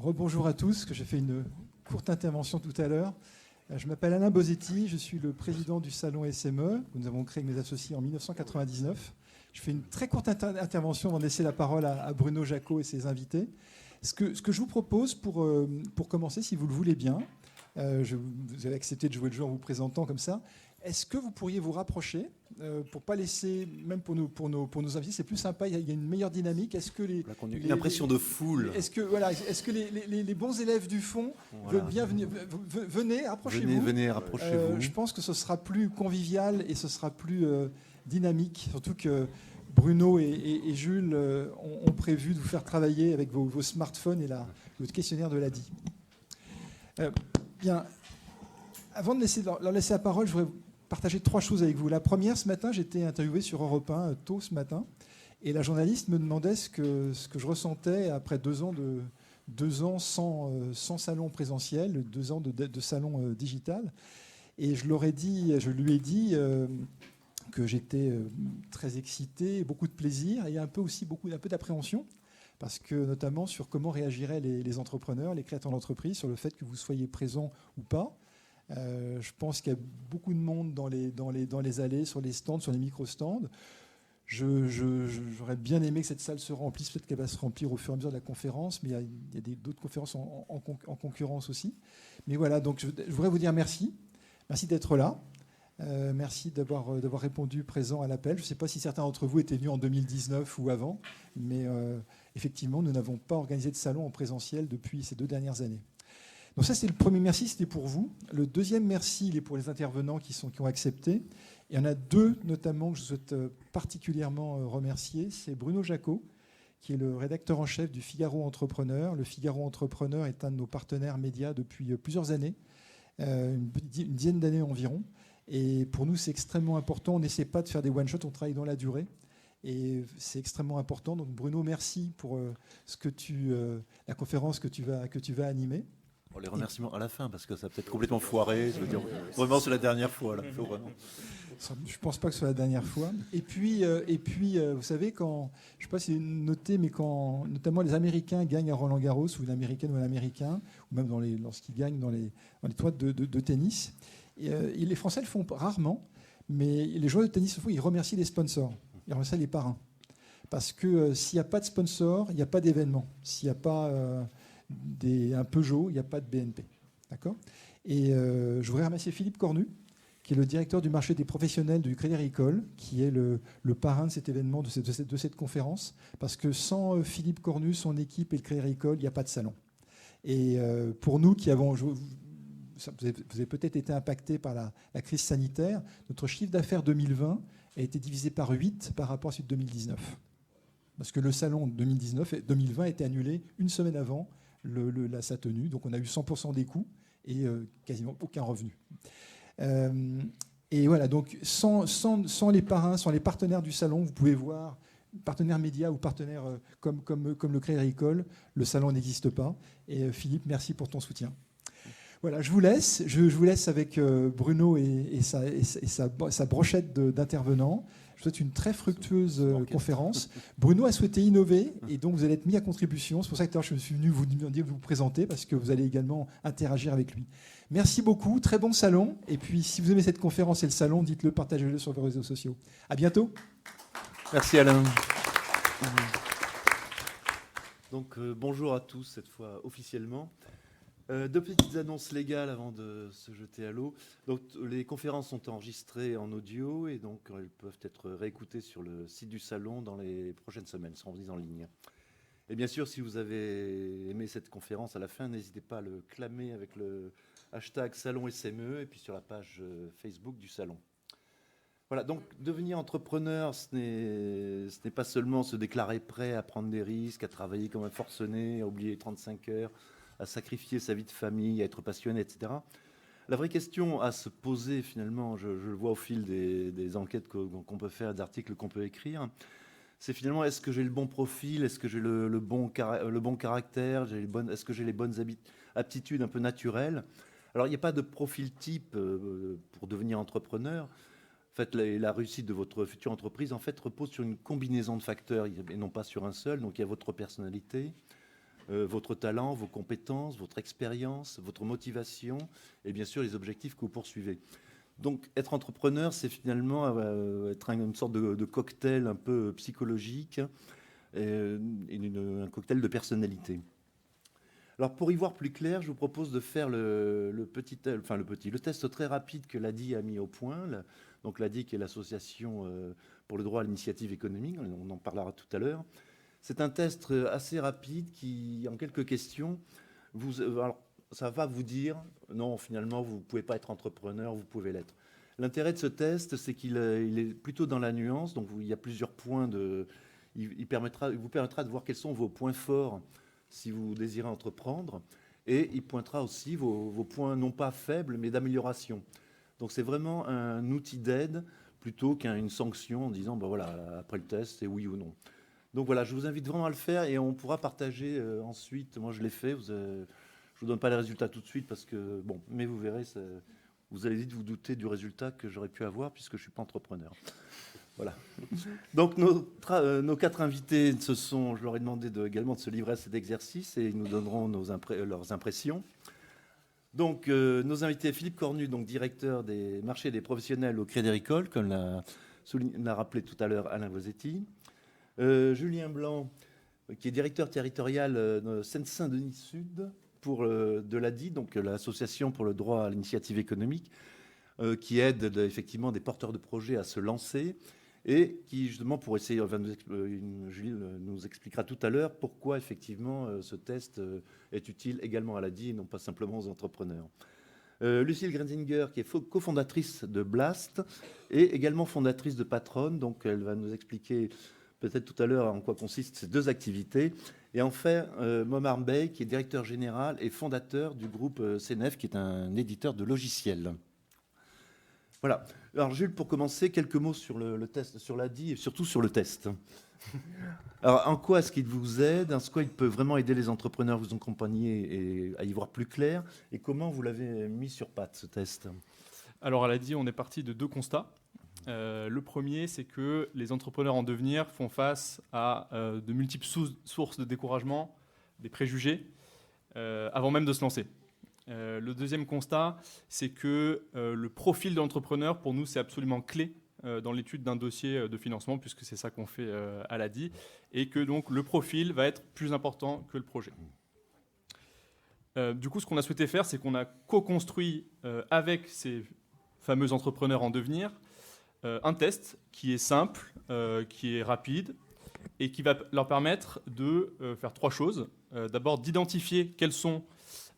Rebonjour à tous, que j'ai fait une courte intervention tout à l'heure. Je m'appelle Alain Bosetti, je suis le président du salon SME, que nous avons créé avec mes associés en 1999. Je fais une très courte intervention avant de laisser la parole à Bruno Jacot et ses invités. Ce que je vous propose pour commencer, si vous le voulez bien, vous avez accepté de jouer le jeu en vous présentant comme ça. Est-ce que vous pourriez vous rapprocher pour pas laisser, même pour nos invités, c'est plus sympa, il y a une meilleure dynamique. Est-ce que une impression de foule. Est-ce que les bons élèves du fond veulent bien venir, venez, rapprochez-vous. Venez, rapprochez-vous. Je pense que ce sera plus convivial et ce sera plus dynamique, surtout que Bruno et Jules ont prévu de vous faire travailler avec vos smartphones et votre questionnaire de l'ADI. Bien, avant de leur laisser la parole, je voudrais partager 3 choses avec vous. La première, ce matin, j'étais interviewé sur Europe 1 tôt ce matin, et la journaliste me demandait ce que je ressentais après 2 ans sans salon présentiel, 2 ans de salon digital. Et je lui ai dit que j'étais très excité, beaucoup de plaisir, et un peu d'appréhension, parce que notamment sur comment réagiraient les entrepreneurs, les créateurs d'entreprise, sur le fait que vous soyez présents ou pas. Je pense qu'il y a beaucoup de monde dans les allées, sur les stands, sur les micro-stands. J'aurais bien aimé que cette salle se remplisse. Peut-être qu'elle va se remplir au fur et à mesure de la conférence, mais il y a d'autres conférences en concurrence aussi. Mais voilà, donc je voudrais vous dire merci. Merci d'être là. Merci d'avoir répondu présent à l'appel. Je ne sais pas si certains d'entre vous étaient venus en 2019 ou avant, mais effectivement, nous n'avons pas organisé de salon en présentiel depuis ces 2 dernières années. Donc ça, c'est le premier merci, c'était pour vous. Le deuxième merci, il est pour les intervenants qui ont accepté. Il y en a 2 notamment que je souhaite particulièrement remercier. C'est Bruno Jacot, qui est le rédacteur en chef du Figaro Entrepreneur. Le Figaro Entrepreneur est un de nos partenaires médias depuis plusieurs années, une dizaine d'années environ. Et pour nous, c'est extrêmement important. On n'essaie pas de faire des one-shots, on travaille dans la durée. Et c'est extrêmement important. Donc Bruno, merci pour la conférence que tu vas animer. Les remerciements à la fin, parce que ça a peut-être complètement foiré. Je veux dire, vraiment, c'est la dernière fois. Là. Vraiment. Je ne pense pas que ce soit la dernière fois. Et puis vous savez, je ne sais pas si vous notez, mais quand notamment les Américains gagnent à Roland-Garros, ou une Américaine ou un Américain, ou même lorsqu'ils gagnent dans les tournois de tennis, et les Français le font rarement, mais les joueurs de tennis, ils remercient les sponsors, ils remercient les parrains. Parce que s'il n'y a pas de sponsors, il n'y a pas d'événement. S'il n'y a pas un Peugeot, il n'y a pas de BNP. D'accord ? Et je voudrais remercier Philippe Cornu, qui est le directeur du marché des professionnels du Crédit Agricole, qui est le parrain de cet événement, de cette conférence, parce que sans Philippe Cornu, son équipe et le Crédit Agricole, il n'y a pas de salon. Et pour nous qui avons... Vous avez peut-être été impacté par la crise sanitaire, notre chiffre d'affaires 2020 a été divisé par 8 par rapport à celui de 2019. Parce que le salon 2020 a été annulé une semaine avant sa tenue. Donc on a eu 100% des coûts et quasiment aucun revenu. Et voilà, donc sans les parrains, sans les partenaires du salon, vous pouvez voir, partenaires médias ou partenaires comme le Crédit Agricole, le salon n'existe pas. Et Philippe, merci pour ton soutien. Voilà, je vous laisse avec Bruno et sa brochette d'intervenants. Je vous souhaite une très fructueuse conférence. Bruno a souhaité innover et donc vous allez être mis à contribution. C'est pour ça que je suis venu vous demander de vous présenter parce que vous allez également interagir avec lui. Merci beaucoup, très bon salon. Et puis si vous aimez cette conférence et le salon, dites-le, partagez-le sur vos réseaux sociaux. À bientôt. Merci Alain. Donc bonjour à tous, cette fois officiellement. 2 petites annonces légales avant de se jeter à l'eau. Donc, les conférences sont enregistrées en audio et donc elles peuvent être réécoutées sur le site du salon dans les prochaines semaines, elles seront mises en ligne. Et bien sûr, si vous avez aimé cette conférence à la fin, n'hésitez pas à le clamer avec le hashtag Salon SME et puis sur la page Facebook du salon. Voilà, donc devenir entrepreneur, ce n'est pas seulement se déclarer prêt à prendre des risques, à travailler comme un forcené, à oublier les 35 heures, à sacrifier sa vie de famille, à être passionné, etc. La vraie question à se poser, finalement, je le vois au fil des enquêtes qu'on peut faire, des articles qu'on peut écrire, c'est finalement, est-ce que j'ai le bon profil, est-ce que j'ai le bon caractère, est-ce que j'ai les bonnes aptitudes un peu naturelles. Alors, il n'y a pas de profil type pour devenir entrepreneur. En fait, la réussite de votre future entreprise, en fait, repose sur une combinaison de facteurs et non pas sur un seul. Donc, il y a votre personnalité, votre talent, vos compétences, votre expérience, votre motivation et bien sûr les objectifs que vous poursuivez. Donc être entrepreneur, c'est finalement être une sorte de cocktail un peu psychologique, un cocktail de personnalité. Alors pour y voir plus clair, je vous propose de faire le test très rapide que l'ADI a mis au point. Donc l'ADI qui est l'association pour le droit à l'initiative économique, on en parlera tout à l'heure. C'est un test assez rapide qui, en quelques questions, alors, ça va vous dire, non, finalement, vous ne pouvez pas être entrepreneur, vous pouvez l'être. L'intérêt de ce test, c'est qu'il est plutôt dans la nuance, donc il y a plusieurs points il vous permettra de voir quels sont vos points forts si vous désirez entreprendre, et il pointera aussi vos points non pas faibles, mais d'amélioration. Donc c'est vraiment un outil d'aide plutôt qu'une sanction en disant, ben voilà, après le test, c'est oui ou non. Donc voilà, je vous invite vraiment à le faire et on pourra partager ensuite. Moi, je l'ai fait. Je ne vous donne pas les résultats tout de suite parce que, bon, mais vous verrez, vous allez vite vous douter du résultat que j'aurais pu avoir puisque je ne suis pas entrepreneur. Voilà. Donc nos 4 invités, je leur ai demandé également de se livrer à cet exercice et ils nous donneront leurs impressions. Donc nos invités, Philippe Cornu, donc directeur des marchés des professionnels au Crédit Agricole, comme l'a rappelé tout à l'heure Alain Vosetti. Julien Blanc, qui est directeur territorial de Seine-Saint-Denis Sud de l'ADI, donc l'association pour le droit à l'initiative économique, qui aide effectivement des porteurs de projets à se lancer et qui justement pour essayer, Julie nous expliquera tout à l'heure pourquoi effectivement ce test est utile également à l'ADI et non pas simplement aux entrepreneurs. Lucille Grenzinger, qui est cofondatrice de Blast et également fondatrice de Patron, donc elle va nous expliquer peut-être tout à l'heure en quoi consistent ces 2 activités. Et enfin, Momar Bey, qui est directeur général et fondateur du groupe CNF, qui est un éditeur de logiciels. Voilà. Alors Jules, pour commencer, quelques mots sur le test, sur l'ADI et surtout sur le test. Alors en quoi est-ce qu'il vous aide? En quoi il peut vraiment aider les entrepreneurs à vous accompagner et à y voir plus clair? Et comment vous l'avez mis sur pattes, ce test? Alors à l'ADI, on est parti de 2 constats. Le premier, c'est que les entrepreneurs en devenir font face à de multiples sources de découragement, des préjugés, avant même de se lancer. Le deuxième constat, c'est que le profil de l'entrepreneur, pour nous, c'est absolument clé dans l'étude d'un dossier de financement, puisque c'est ça qu'on fait à l'ADI, et que donc le profil va être plus important que le projet. Du coup, ce qu'on a souhaité faire, c'est qu'on a co-construit avec ces fameux entrepreneurs en devenir un test qui est simple, qui est rapide, et qui va leur permettre de faire 3 choses. D'abord, d'identifier quelles sont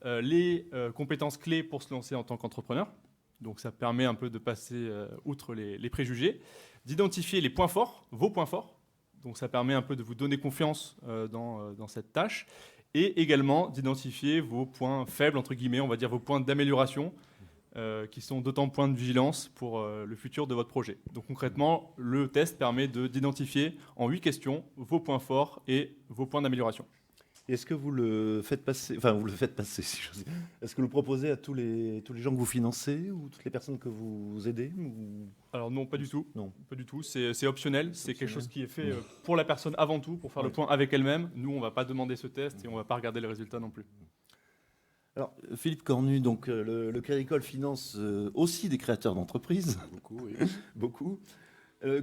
les compétences clés pour se lancer en tant qu'entrepreneur. Donc ça permet un peu de passer outre les préjugés. D'identifier les points forts, vos points forts. Donc ça permet un peu de vous donner confiance dans cette tâche. Et également d'identifier vos points faibles, entre guillemets, on va dire vos points d'amélioration, qui sont d'autant points de vigilance pour le futur de votre projet. Donc concrètement, le test permet d'identifier en 8 questions vos points forts et vos points d'amélioration. Est-ce que vous le faites passer, si j'ose dire. Est-ce que vous le proposez à tous les gens que vous financez ou toutes les personnes que vous aidez ou... Alors non, pas du tout. Non. Pas du tout. C'est optionnel. C'est quelque chose qui est fait pour la personne avant tout, pour faire le point avec elle-même. Nous, on ne va pas demander ce test et on ne va pas regarder les résultats non plus. Alors, Philippe Cornu, donc le Crédit Agricole finance aussi des créateurs d'entreprises. Beaucoup, oui. Beaucoup.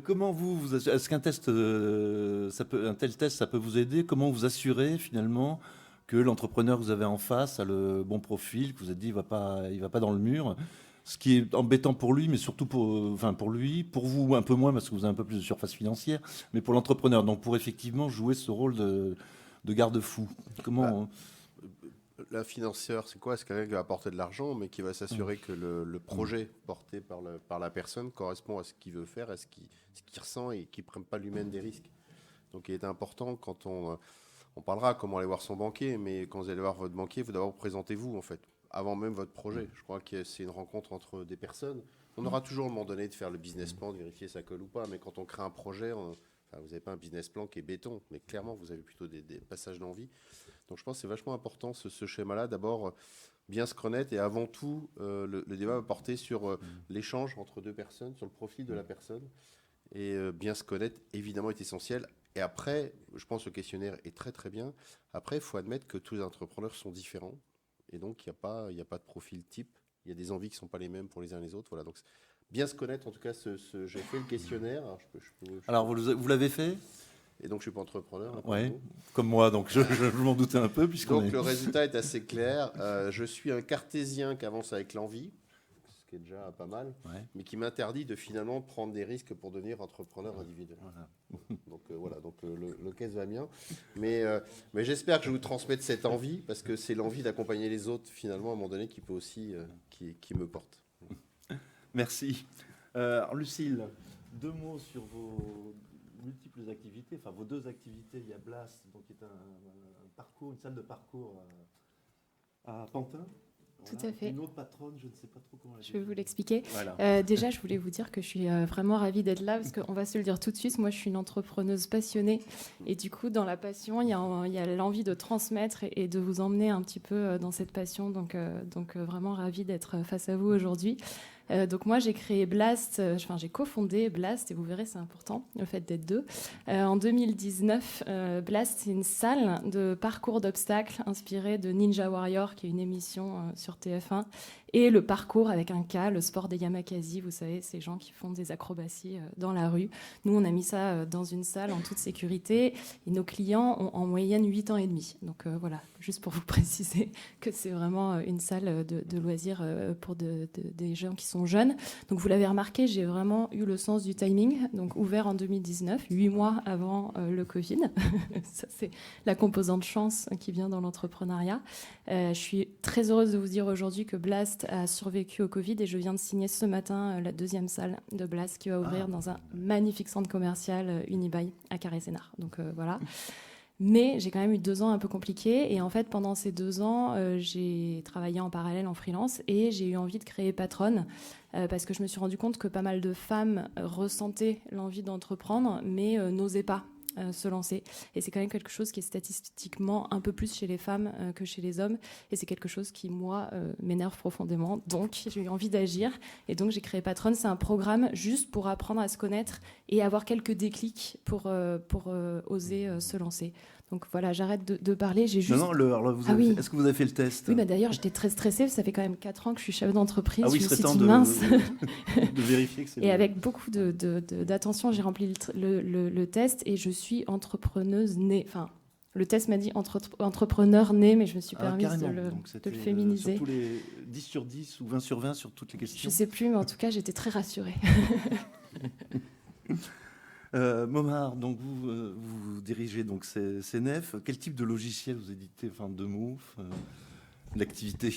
Comment est-ce qu'un test, un tel test, ça peut vous aider? Comment vous assurez finalement que l'entrepreneur que vous avez en face a le bon profil, que vous avez dit il va pas dans le mur? Ce qui est embêtant pour lui, mais surtout pour lui, pour vous un peu moins parce que vous avez un peu plus de surface financière, mais pour l'entrepreneur, donc pour effectivement jouer ce rôle de garde-fou. Comment La financière, c'est quoi? C'est quelqu'un qui va apporter de l'argent, mais qui va s'assurer que le projet porté par la personne correspond à ce qu'il veut faire, à ce qu'il ressent et qu'il ne prenne pas lui-même des risques. Donc il est important quand on parlera comment aller voir son banquier, mais quand vous allez voir votre banquier, vous d'abord présentez-vous en fait, avant même votre projet. Je crois que c'est une rencontre entre des personnes. On aura toujours à un moment donné de faire le business plan, de vérifier ça colle ou pas, mais quand on crée un projet, vous n'avez pas un business plan qui est béton, mais clairement vous avez plutôt des passages d'envie. Donc je pense que c'est vachement important ce schéma-là. D'abord, bien se connaître et avant tout, le débat va porter sur l'échange entre 2 personnes, sur le profil de la personne. Et bien se connaître, évidemment, est essentiel. Et après, je pense que le questionnaire est très très bien. Après, il faut admettre que tous les entrepreneurs sont différents. Et donc, il n'y a pas de profil type. Il y a des envies qui ne sont pas les mêmes pour les uns et les autres. Voilà, donc bien se connaître, en tout cas, j'ai fait le questionnaire. Alors, Alors, vous l'avez fait? Et donc, je ne suis pas entrepreneur. Oui, comme moi, donc je m'en doutais un peu. Donc, le résultat est assez clair. Je suis un cartésien qui avance avec l'envie, ce qui est déjà pas mal, mais qui m'interdit de finalement prendre des risques pour devenir entrepreneur individuel. Voilà. Donc le case va bien. Mais j'espère que je vous transmettre cette envie, parce que c'est l'envie d'accompagner les autres, finalement, à un moment donné, qui peut aussi, qui me porte. Merci. Alors, Lucille, 2 mots sur vos multiples activités, enfin vos 2 activités. Il y a Blast, donc qui est un parcours, une salle de parcours à Pantin. Tout à fait. Une autre patronne, je ne sais pas trop comment. Je vais vous l'expliquer. Voilà. Déjà, je voulais vous dire que je suis vraiment ravie d'être là, parce qu'on va se le dire tout de suite, moi je suis une entrepreneuse passionnée, et du coup dans la passion, il y a l'envie de transmettre et de vous emmener un petit peu dans cette passion, donc vraiment ravie d'être face à vous aujourd'hui. Donc moi j'ai créé Blast, j'ai cofondé Blast, et vous verrez c'est important le fait d'être 2. En 2019, Blast c'est une salle de parcours d'obstacles inspirée de Ninja Warrior, qui est une émission sur TF1, et le parcours avec un K, le sport des Yamakasi, vous savez, ces gens qui font des acrobaties dans la rue. Nous on a mis ça dans une salle en toute sécurité, et nos clients ont en moyenne 8 ans et demi. Donc voilà, juste pour vous préciser que c'est vraiment une salle de loisirs pour des gens qui sont jeunes. Donc vous l'avez remarqué, j'ai vraiment eu le sens du timing. Donc ouvert en 2019, 8 mois avant le Covid. Ça c'est la composante chance qui vient dans l'entrepreneuriat. Je suis très heureuse de vous dire aujourd'hui que Blast a survécu au Covid, et je viens de signer ce matin la 2e salle de Blast qui va ouvrir dans un magnifique centre commercial Unibail à Carré-Sénard. Donc voilà. Mais j'ai quand même eu 2 ans un peu compliqués, et en fait pendant ces 2 ans j'ai travaillé en parallèle en freelance, et j'ai eu envie de créer Patronne parce que je me suis rendu compte que pas mal de femmes ressentaient l'envie d'entreprendre mais n'osaient pas se lancer, et c'est quand même quelque chose qui est statistiquement un peu plus chez les femmes que chez les hommes, et c'est quelque chose qui moi m'énerve profondément, donc j'ai eu envie d'agir, et donc j'ai créé Patronne. C'est un programme juste pour apprendre à se connaître et avoir quelques déclics pour oser se lancer. Donc voilà, j'arrête de parler. J'ai juste... Est-ce que vous avez fait le test? Oui, d'ailleurs, j'étais très stressée. Ça fait quand même 4 ans que je suis chef d'entreprise. Ah oui, je il me serait suis temps dit, mince. de vérifier que c'est Et avec beaucoup d'attention, j'ai rempli le test, et je suis entrepreneuse née. Enfin, le test m'a dit entrepreneur né, mais je me suis permise de le féminiser. Sur tous les 10 sur 10 ou 20 sur 20 sur toutes les questions. Je ne sais plus, mais en tout cas, j'étais très rassurée. Momar, donc vous dirigez donc CNF. Quel type de logiciel vous éditez, enfin de mots, l'activité?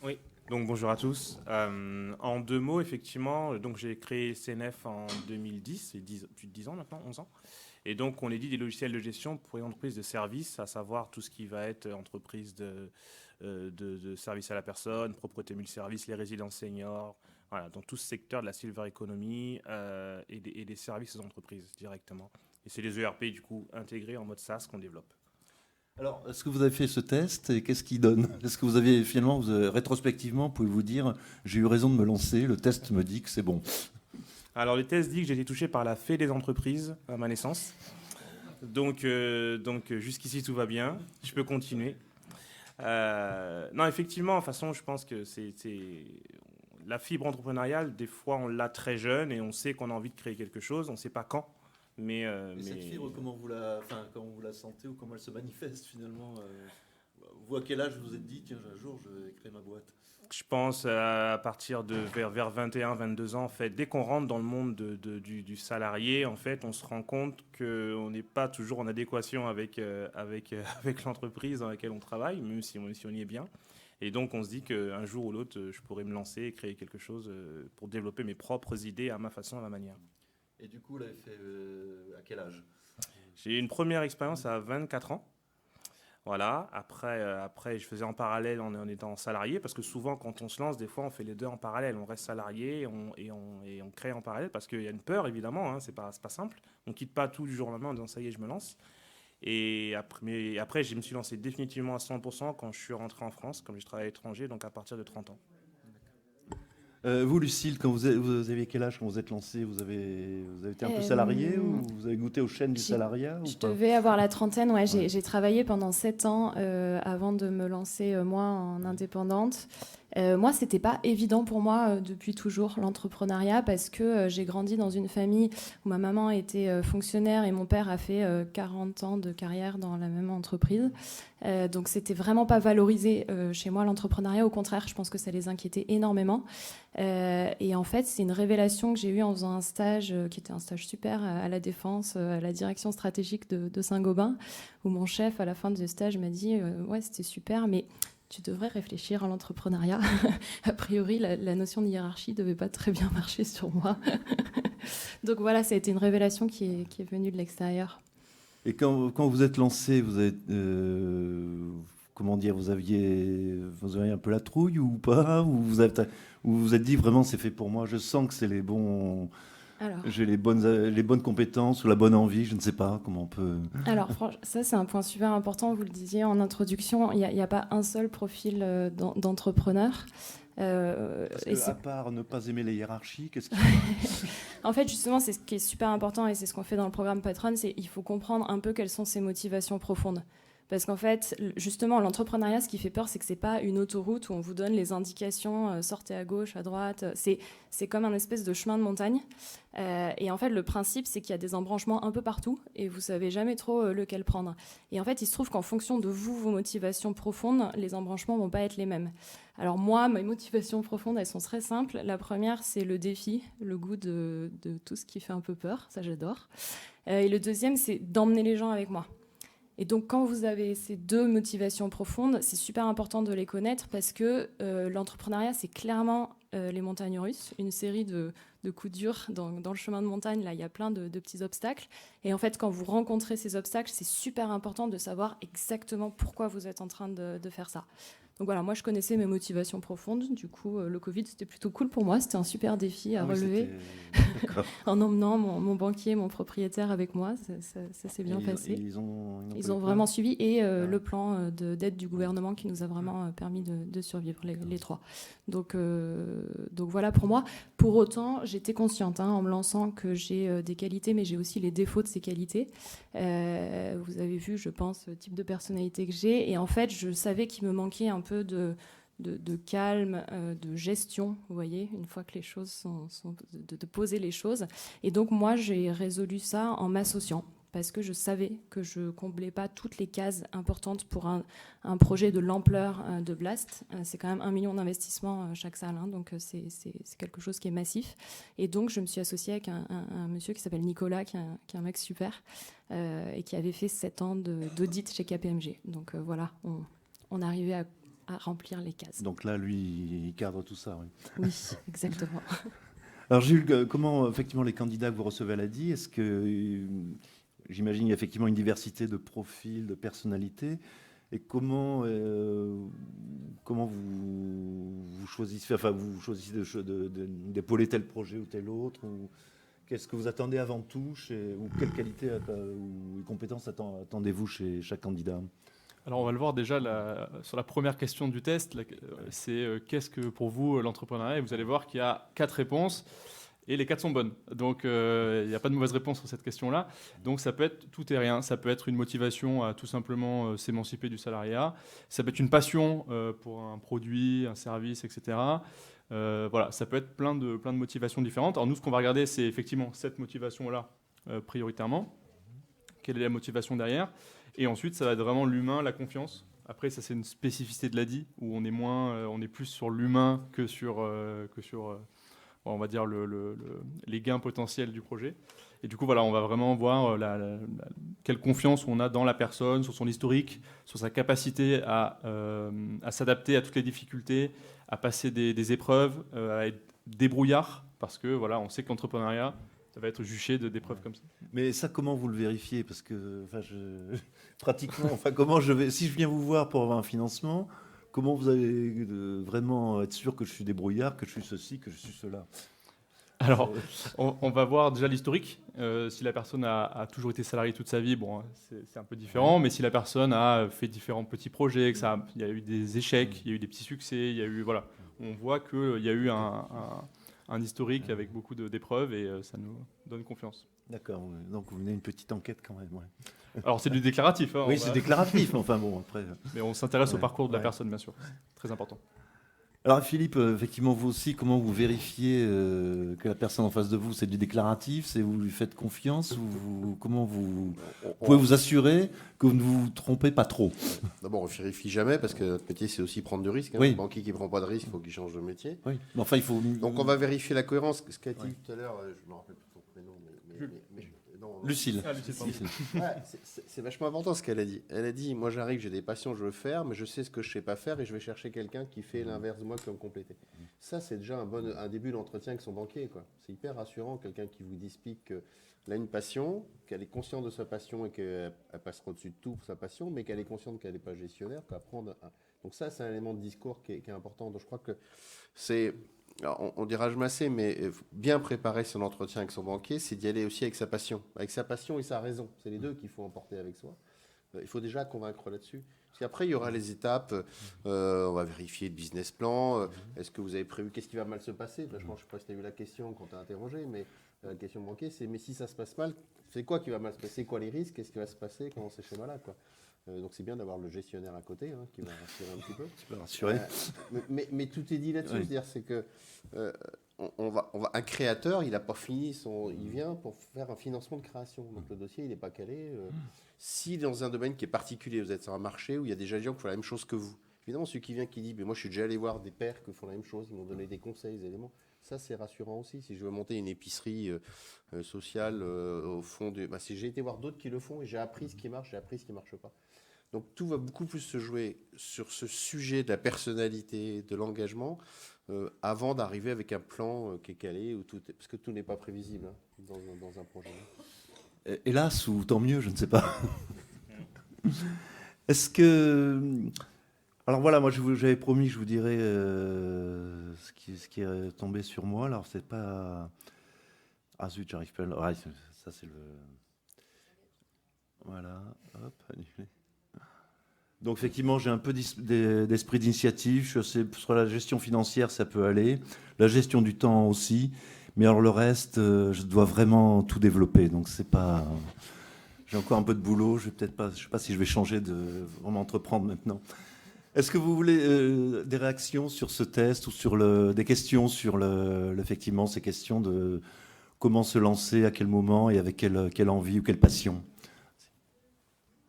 Oui, donc bonjour à tous. En 2 mots, effectivement, donc j'ai créé CNF en 2010, c'est plus de 10 ans maintenant, 11 ans. Et donc on édite des logiciels de gestion pour les entreprises de services, à savoir tout ce qui va être entreprise de service à la personne, propreté multiservice, les résidences seniors. Voilà, dans tout ce secteur de la silver economy et des services aux entreprises directement. Et c'est les ERP du coup intégrés en mode SaaS qu'on développe. Alors, est-ce que vous avez fait ce test et qu'est-ce qu'il donne? Est-ce que vous avez finalement, rétrospectivement, pouvez-vous dire, j'ai eu raison de me lancer, le test me dit que c'est bon? Alors le test dit que j'ai été touché par la fée des entreprises à ma naissance. Donc jusqu'ici tout va bien, je peux continuer. Non, effectivement, de toute façon, je pense que c'est la fibre entrepreneuriale, des fois, on l'a très jeune et on sait qu'on a envie de créer quelque chose, on ne sait pas quand. Mais cette fibre, comment vous la sentez ou comment elle se manifeste finalement Vous, à quel âge vous vous êtes dit, tiens, un jour, je vais créer ma boîte? Je pense à partir de vers 21, 22 ans, en fait, dès qu'on rentre dans le monde du salarié, en fait, on se rend compte qu'on n'est pas toujours en adéquation avec l'entreprise dans laquelle on travaille, même si on y est bien. Et donc, on se dit qu'un jour ou l'autre, je pourrais me lancer et créer quelque chose pour développer mes propres idées à ma façon, à ma manière. Et du coup, vous l'avez fait à quel âge? J'ai eu une première expérience à 24 ans. Voilà. Après, je faisais en parallèle en étant salarié, parce que souvent, quand on se lance, des fois, on fait les 2 en parallèle. On reste salarié et on crée en parallèle, parce qu'il y a une peur, évidemment. Hein, c'est pas simple. On quitte pas tout du jour au lendemain en disant ça y est, je me lance. Et après, je me suis lancé définitivement à 100% quand je suis rentré en France, comme je travaille à l'étranger, donc à partir de 30 ans. Vous, Lucille, quand vous aviez quel âge quand vous êtes lancée, vous avez été un peu salarié ou vous avez goûté aux chaînes du salariat Je devais avoir la trentaine, ouais. J'ai travaillé pendant 7 ans avant de me lancer, moi, en indépendante. Moi, c'était pas évident pour moi depuis toujours, l'entrepreneuriat, parce que j'ai grandi dans une famille où ma maman était fonctionnaire et mon père a fait 40 ans de carrière dans la même entreprise. Donc, c'était vraiment pas valorisé chez moi, l'entrepreneuriat. Au contraire, je pense que ça les inquiétait énormément. Et en fait, c'est une révélation que j'ai eue en faisant un stage qui était un stage super à la Défense, à la direction stratégique de Saint-Gobain, où mon chef, à la fin du stage, m'a dit « Ouais, c'était super, mais... » tu devrais réfléchir à l'entrepreneuriat. A priori, la notion de hiérarchie ne devait pas très bien marcher sur moi. Donc voilà, ça a été une révélation qui est venue de l'extérieur. Et quand vous êtes lancé, vous avez, comment dire, vous aviez un peu la trouille ou pas, ou vous vous êtes dit vraiment c'est fait pour moi, je sens que c'est les bons... Alors, j'ai les bonnes compétences ou la bonne envie, je ne sais pas comment on peut... Alors, ça, c'est un point super important. Vous le disiez en introduction, il n'y a pas un seul profil d'entrepreneur. Parce que, à part ne pas aimer les hiérarchies, qu'est-ce qui... En fait, justement, c'est ce qui est super important et c'est ce qu'on fait dans le programme Patron, c'est qu'il faut comprendre un peu quelles sont ses motivations profondes. Parce qu'en fait, justement, l'entrepreneuriat, ce qui fait peur, c'est que c'est pas une autoroute où on vous donne les indications, sortez à gauche, à droite. C'est comme un espèce de chemin de montagne. Et en fait, le principe, c'est qu'il y a des embranchements un peu partout et vous savez jamais trop lequel prendre. Et en fait, il se trouve qu'en fonction de vos motivations profondes, les embranchements vont pas être les mêmes. Alors moi, mes motivations profondes, elles sont très simples. La première, c'est le défi, le goût de tout ce qui fait un peu peur. Ça, j'adore. Et le deuxième, c'est d'emmener les gens avec moi. Et donc, quand vous avez ces deux motivations profondes, c'est super important de les connaître parce que l'entrepreneuriat, c'est clairement les montagnes russes, une série de coups durs dans le chemin de montagne. Là, il y a plein de petits obstacles. Et en fait, quand vous rencontrez ces obstacles, c'est super important de savoir exactement pourquoi vous êtes en train de faire ça. Donc voilà, moi je connaissais mes motivations profondes. Du coup, le Covid, c'était plutôt cool pour moi. C'était un super défi à relever. En emmenant mon banquier, mon propriétaire avec moi. Ça s'est bien passé. Ils ont vraiment suivi. Et le plan d'aide du gouvernement qui nous a vraiment permis de survivre, les trois. Donc voilà pour moi. Pour autant, j'étais consciente en me lançant que j'ai des qualités, mais j'ai aussi les défauts de ces qualités. Vous avez vu, je pense, le type de personnalité que j'ai. Et en fait, je savais qu'il me manquait un peu de calme, de gestion, vous voyez, une fois que les choses sont de poser les choses. Et donc, moi, j'ai résolu ça en m'associant. Parce que je savais que je ne comblais pas toutes les cases importantes pour un projet de l'ampleur de Blast. C'est quand même 1 million d'investissements chaque salle, donc c'est quelque chose qui est massif. Et donc, je me suis associée avec un monsieur qui s'appelle Nicolas, qui est un mec super, et qui avait fait 7 ans d'audit chez KPMG. Donc voilà, on arrivait à remplir les cases. Donc là, lui, il cadre tout ça, oui. Oui, exactement. Alors Jules, comment effectivement les candidats que vous recevez à l'ADI, est-ce que... J'imagine qu'il y a effectivement une diversité de profils, de personnalités. Et comment vous choisissez, d'épauler tel projet ou tel autre, ou qu'est-ce que vous attendez avant tout, ou quelles qualités ou compétences attendez-vous chez chaque candidat? Alors on va le voir déjà sur la première question du test, c'est qu'est-ce que pour vous l'entrepreneuriat? Et vous allez voir qu'il y a 4 réponses. Et les 4 sont bonnes. Donc, il n'y a pas de mauvaise réponse sur cette question-là. Donc, ça peut être tout et rien. Ça peut être une motivation à tout simplement s'émanciper du salariat. Ça peut être une passion pour un produit, un service, etc. Voilà, ça peut être plein de motivations différentes. Alors, nous, ce qu'on va regarder, c'est effectivement cette motivation-là, prioritairement. Quelle est la motivation derrière? Et ensuite, ça va être vraiment l'humain, la confiance. Après, ça, c'est une spécificité de l'ADI, où on est plus sur l'humain que sur on va dire les gains potentiels du projet. Et du coup, voilà, on va vraiment voir quelle confiance on a dans la personne, sur son historique, sur sa capacité à s'adapter à toutes les difficultés, à passer des épreuves, à être débrouillard, parce que voilà, on sait que l'entrepreneuriat, ça va être juché d'épreuves comme ça. Mais ça, comment vous le vérifiez? Parce que pratiquement, comment si je viens vous voir pour avoir un financement, comment vous allez vraiment être sûr que je suis débrouillard, que je suis ceci, que je suis cela? Alors, on va voir déjà l'historique. Si la personne a toujours été salariée toute sa vie, bon, c'est un peu différent. Mais si la personne a fait différents petits projets, il y a eu des échecs, il y a eu des petits succès, il y a eu, voilà. on voit qu'il y a eu un historique avec beaucoup d'épreuves et ça nous donne confiance. D'accord, donc vous menez une petite enquête quand même. Ouais. Alors c'est du déclaratif. Hein, Oui, c'est déclaratif, enfin bon, après. Mais on s'intéresse au Ouais, parcours de la ouais. personne, bien sûr. Très important. Alors Philippe, effectivement, vous aussi, comment vous vérifiez que la personne en face de vous, c'est du déclaratif, c'est vous lui faites confiance, ou comment vous pouvez vous assurer que vous ne vous trompez pas trop? D'abord, on ne vérifie jamais parce que notre métier, c'est aussi prendre du risque. Hein. Oui. Le banquier qui ne prend pas de risque, il faut qu'il change de métier. Oui. Mais enfin, il faut. Donc, on va vérifier la cohérence. Ce qu'a dit Ouais. tout à l'heure, je ne me rappelle plus ton prénom, non, Lucille. Ah, Lucille, pardon. Ouais, c'est vachement important ce qu'elle a dit. Elle a dit, moi j'arrive, j'ai des passions, je veux faire, mais je sais ce que je sais pas faire et je vais chercher quelqu'un qui fait l'inverse de moi qui va me compléter. Ça, c'est déjà un début d'entretien avec son banquier, quoi. C'est hyper rassurant, quelqu'un qui vous explique qu'elle a une passion, qu'elle est consciente de sa passion et qu'elle passera au-dessus de tout pour sa passion, mais qu'elle est consciente qu'elle n'est pas gestionnaire, Donc ça, c'est un élément de discours qui est important. Donc je crois que c'est... Alors, on dira jamais assez, mais bien préparer son entretien avec son banquier, c'est d'y aller aussi avec sa passion. Avec sa passion et sa raison. C'est les deux qu'il faut emporter avec soi. Il faut déjà convaincre là-dessus. Puis après, il y aura les étapes. On va vérifier le business plan. Est-ce que vous avez prévu qu'est-ce qui va mal se passer? Franchement, je ne sais pas si tu as eu la question quand tu as interrogé, mais la question banquier, c'est mais si ça se passe mal, c'est quoi qui va mal se passer? Quoi les risques? Qu'est-ce qui va se passer pendant ces schémas-là, quoi? Donc c'est bien d'avoir le gestionnaire à côté qui va rassurer un petit peu. Tu peux rassurer. Mais tout est dit là-dessus. Oui. C'est-à-dire, c'est que un créateur, il n'a pas fini il vient pour faire un financement de création. Donc le dossier, il n'est pas calé. Si dans un domaine qui est particulier, vous êtes sur un marché où il y a déjà des gens qui font la même chose que vous, évidemment, celui qui vient qui dit, mais moi je suis déjà allé voir des pairs qui font la même chose, ils m'ont donné des conseils, des éléments. Ça, c'est rassurant aussi. Si je veux monter une épicerie sociale au fond si j'ai été voir d'autres qui le font et j'ai appris ce qui marche, j'ai appris ce qui ne marche pas. Donc tout va beaucoup plus se jouer sur ce sujet de la personnalité, de l'engagement, avant d'arriver avec un plan qui est calé, parce que tout n'est pas prévisible dans un projet. Hélas, ou tant mieux, je ne sais pas. Est-ce que... Alors voilà, moi j'avais promis que je vous dirais ce qui est tombé sur moi. Alors c'est pas... Ah zut, j'arrive pas à... ça c'est le... Voilà, hop, annulé. Donc effectivement, j'ai un peu d'esprit d'initiative. Je suis sur la gestion financière, ça peut aller. La gestion du temps aussi. Mais alors le reste, je dois vraiment tout développer. Donc c'est pas... J'ai encore un peu de boulot. Je sais pas si je vais changer de vraiment entreprendre maintenant. Est-ce que vous voulez des réactions sur ce test ou sur des questions sur effectivement ces questions de comment se lancer, à quel moment et avec quelle envie ou quelle passion?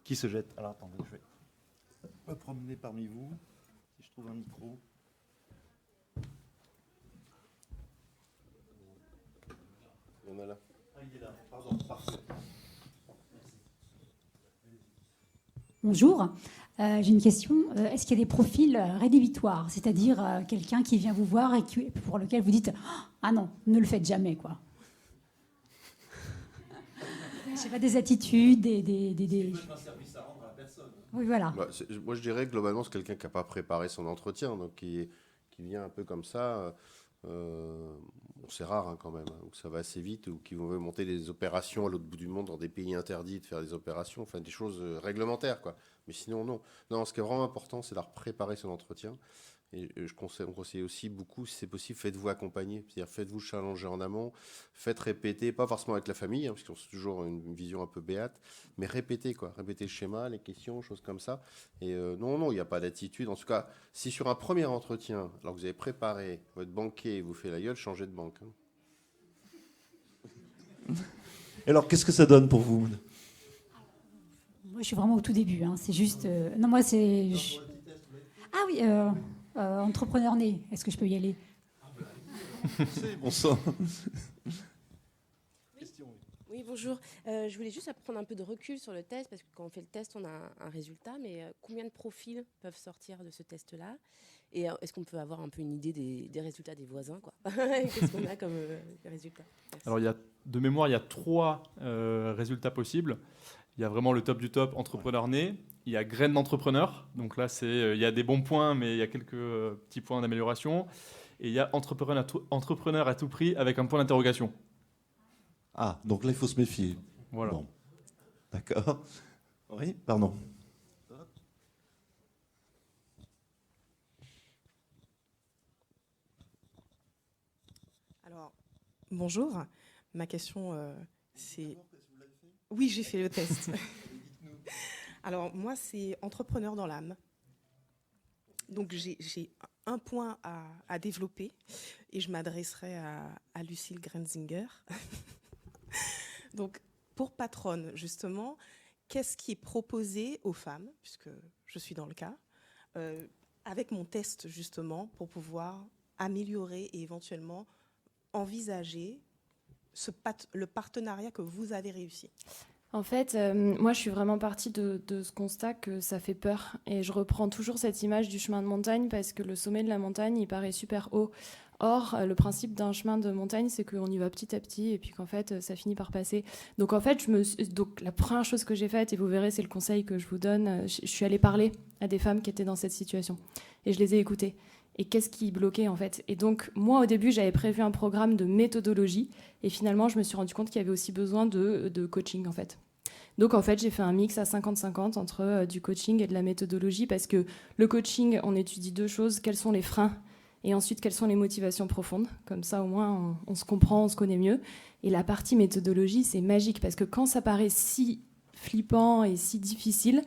Qui se jette? Alors attendez, je vais me promener parmi vous, si je trouve un micro. Il y en a là. Ah, il est là, pardon, parfait. Bonjour, j'ai une question. Est-ce qu'il y a des profils rédhibitoires, c'est-à-dire quelqu'un qui vient vous voir et pour lequel vous dites « Ah non, ne le faites jamais » quoi. Je sais pas, des attitudes, des... un service à rendre à la personne. Oui, voilà. Moi, je dirais globalement, c'est quelqu'un qui n'a pas préparé son entretien, donc qui vient un peu comme ça. C'est rare quand même, où ça va assez vite, ou qui veut monter des opérations à l'autre bout du monde dans des pays interdits de faire des opérations, enfin des choses réglementaires, quoi. Mais sinon, non. Non, ce qui est vraiment important, c'est de préparer son entretien. Et on conseille aussi beaucoup, si c'est possible, faites-vous accompagner. C'est-à-dire, faites-vous challenger en amont, faites répéter, pas forcément avec la famille, parce qu'ils ont toujours une vision un peu béate, mais répétez, quoi. Répétez le schéma, les questions, choses comme ça. Et non, il n'y a pas d'attitude. En tout cas, si sur un premier entretien, alors que vous avez préparé, votre banquier vous fait la gueule, changez de banque. Et alors, qu'est-ce que ça donne pour vous? Moi, je suis vraiment au tout début. C'est juste... Non, moi, c'est... Ah oui, entrepreneur né. Est-ce que je peux y aller? C'est bon sang. Oui, bonjour. Je voulais juste prendre un peu de recul sur le test, parce que quand on fait le test, on a un résultat, mais combien de profils peuvent sortir de ce test-là? Et est-ce qu'on peut avoir un peu une idée des résultats des voisins, quoi? Qu'est-ce qu'on a comme résultats? Merci. Alors, de mémoire, il y a 3 résultats possibles. Il y a vraiment le top du top, entrepreneur né. Il y a graine d'entrepreneur. Donc là, il y a des bons points, mais il y a quelques petits points d'amélioration. Et il y a entrepreneur à tout prix avec un point d'interrogation. Ah, donc là, il faut se méfier. Voilà. Bon. D'accord. Oui, pardon. Bonjour. Ma question, c'est... Oui, j'ai fait le test. Alors, moi, c'est entrepreneur dans l'âme. Donc, j'ai un point à développer et je m'adresserai à Lucille Grenzinger. Donc, pour patronne, justement, qu'est-ce qui est proposé aux femmes, puisque je suis dans le cas, avec mon test, justement, pour pouvoir améliorer et éventuellement envisager le partenariat que vous avez réussi? En fait, moi, je suis vraiment partie de ce constat que ça fait peur. Et je reprends toujours cette image du chemin de montagne parce que le sommet de la montagne, il paraît super haut. Or, le principe d'un chemin de montagne, c'est qu'on y va petit à petit et puis qu'en fait, ça finit par passer. Donc, en fait, donc, la première chose que j'ai faite, et vous verrez, c'est le conseil que je vous donne, je suis allée parler à des femmes qui étaient dans cette situation. Et je les ai écoutées. Et qu'est-ce qui bloquait, en fait? Et donc, moi, au début, j'avais prévu un programme de méthodologie. Et finalement, je me suis rendu compte qu'il y avait aussi besoin de coaching, en fait. Donc, en fait, j'ai fait un mix à 50-50 entre du coaching et de la méthodologie parce que le coaching, on étudie deux choses. Quels sont les freins? Et ensuite, quelles sont les motivations profondes? Comme ça, au moins, on se comprend, on se connaît mieux. Et la partie méthodologie, c'est magique parce que quand ça paraît si flippant et si difficile,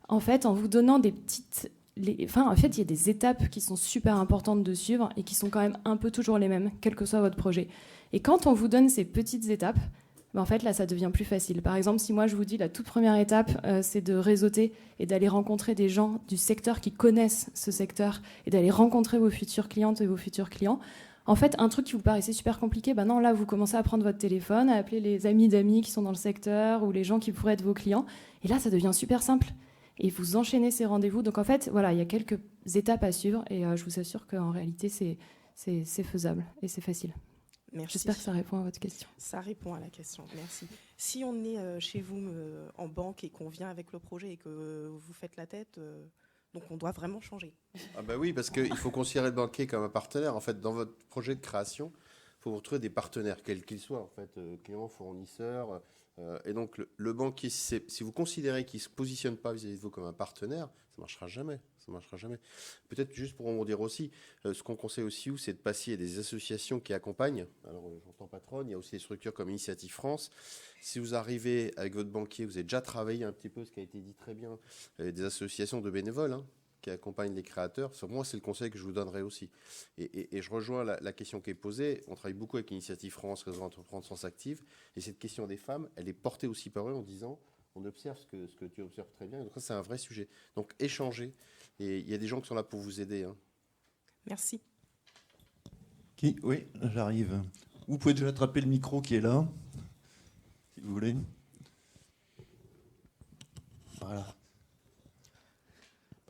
en fait, en vous donnant des petites... en fait, il y a des étapes qui sont super importantes de suivre et qui sont quand même un peu toujours les mêmes, quel que soit votre projet. Et quand on vous donne ces petites étapes, en fait, là, ça devient plus facile. Par exemple, si moi, je vous dis la toute première étape, c'est de réseauter et d'aller rencontrer des gens du secteur qui connaissent ce secteur et d'aller rencontrer vos futures clientes et vos futurs clients. En fait, un truc qui vous paraissait super compliqué, non, là, vous commencez à prendre votre téléphone, à appeler les amis d'amis qui sont dans le secteur ou les gens qui pourraient être vos clients. Et là, ça devient super simple. Et vous enchaînez ces rendez-vous. Donc, en fait, voilà, il y a quelques étapes à suivre et je vous assure qu'en réalité, c'est faisable et c'est facile. Merci. J'espère que ça répond à votre question. Ça répond à la question, merci. Si on est chez vous en banque et qu'on vient avec le projet et que vous faites la tête, donc on doit vraiment changer. Ah bah oui, parce qu'il faut considérer le banquier comme un partenaire. En fait, dans votre projet de création, il faut vous retrouver des partenaires, quels qu'ils soient, en fait, clients, fournisseurs. Et donc, le banquier, si vous considérez qu'il ne se positionne pas vis-à-vis de vous comme un partenaire, ça ne marchera jamais. Ça marchera jamais. Peut-être juste pour en dire aussi, ce qu'on conseille aussi, c'est de passer à des associations qui accompagnent. Alors, j'entends patronne, il y a aussi des structures comme Initiative France. Si vous arrivez avec votre banquier, vous avez déjà travaillé un petit peu, ce qui a été dit très bien, des associations de bénévoles qui accompagnent les créateurs. Sur moi, c'est le conseil que je vous donnerai aussi. Et je rejoins la question qui est posée. On travaille beaucoup avec Initiative France, Réseau Entreprendre Sens Active. Et cette question des femmes, elle est portée aussi par eux en disant, on observe ce que tu observes très bien. Donc ça, c'est un vrai sujet. Donc, échanger. Et il y a des gens qui sont là pour vous aider. Merci. Oui, j'arrive. Vous pouvez déjà attraper le micro qui est là, si vous voulez. Voilà.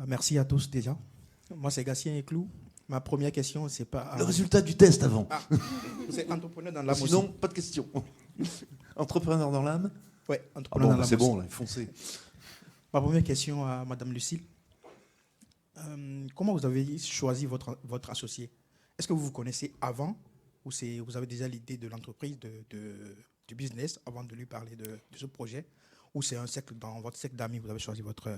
Merci à tous déjà. Moi, c'est Gatien Eclou. Ma première question, c'est pas... Le résultat du test avant. Ah, vous êtes entrepreneur dans l'âme aussi. Sinon, pas de question. Entrepreneur dans l'âme? Oui, entrepreneur dans l'âme. C'est bon, là, foncez. Ma première question à Madame Lucille. Comment vous avez choisi votre associé? Est-ce que vous vous connaissez avant ou vous avez déjà l'idée de l'entreprise, du business, avant de lui parler de ce projet? Ou c'est dans votre cercle d'amis, vous avez choisi votre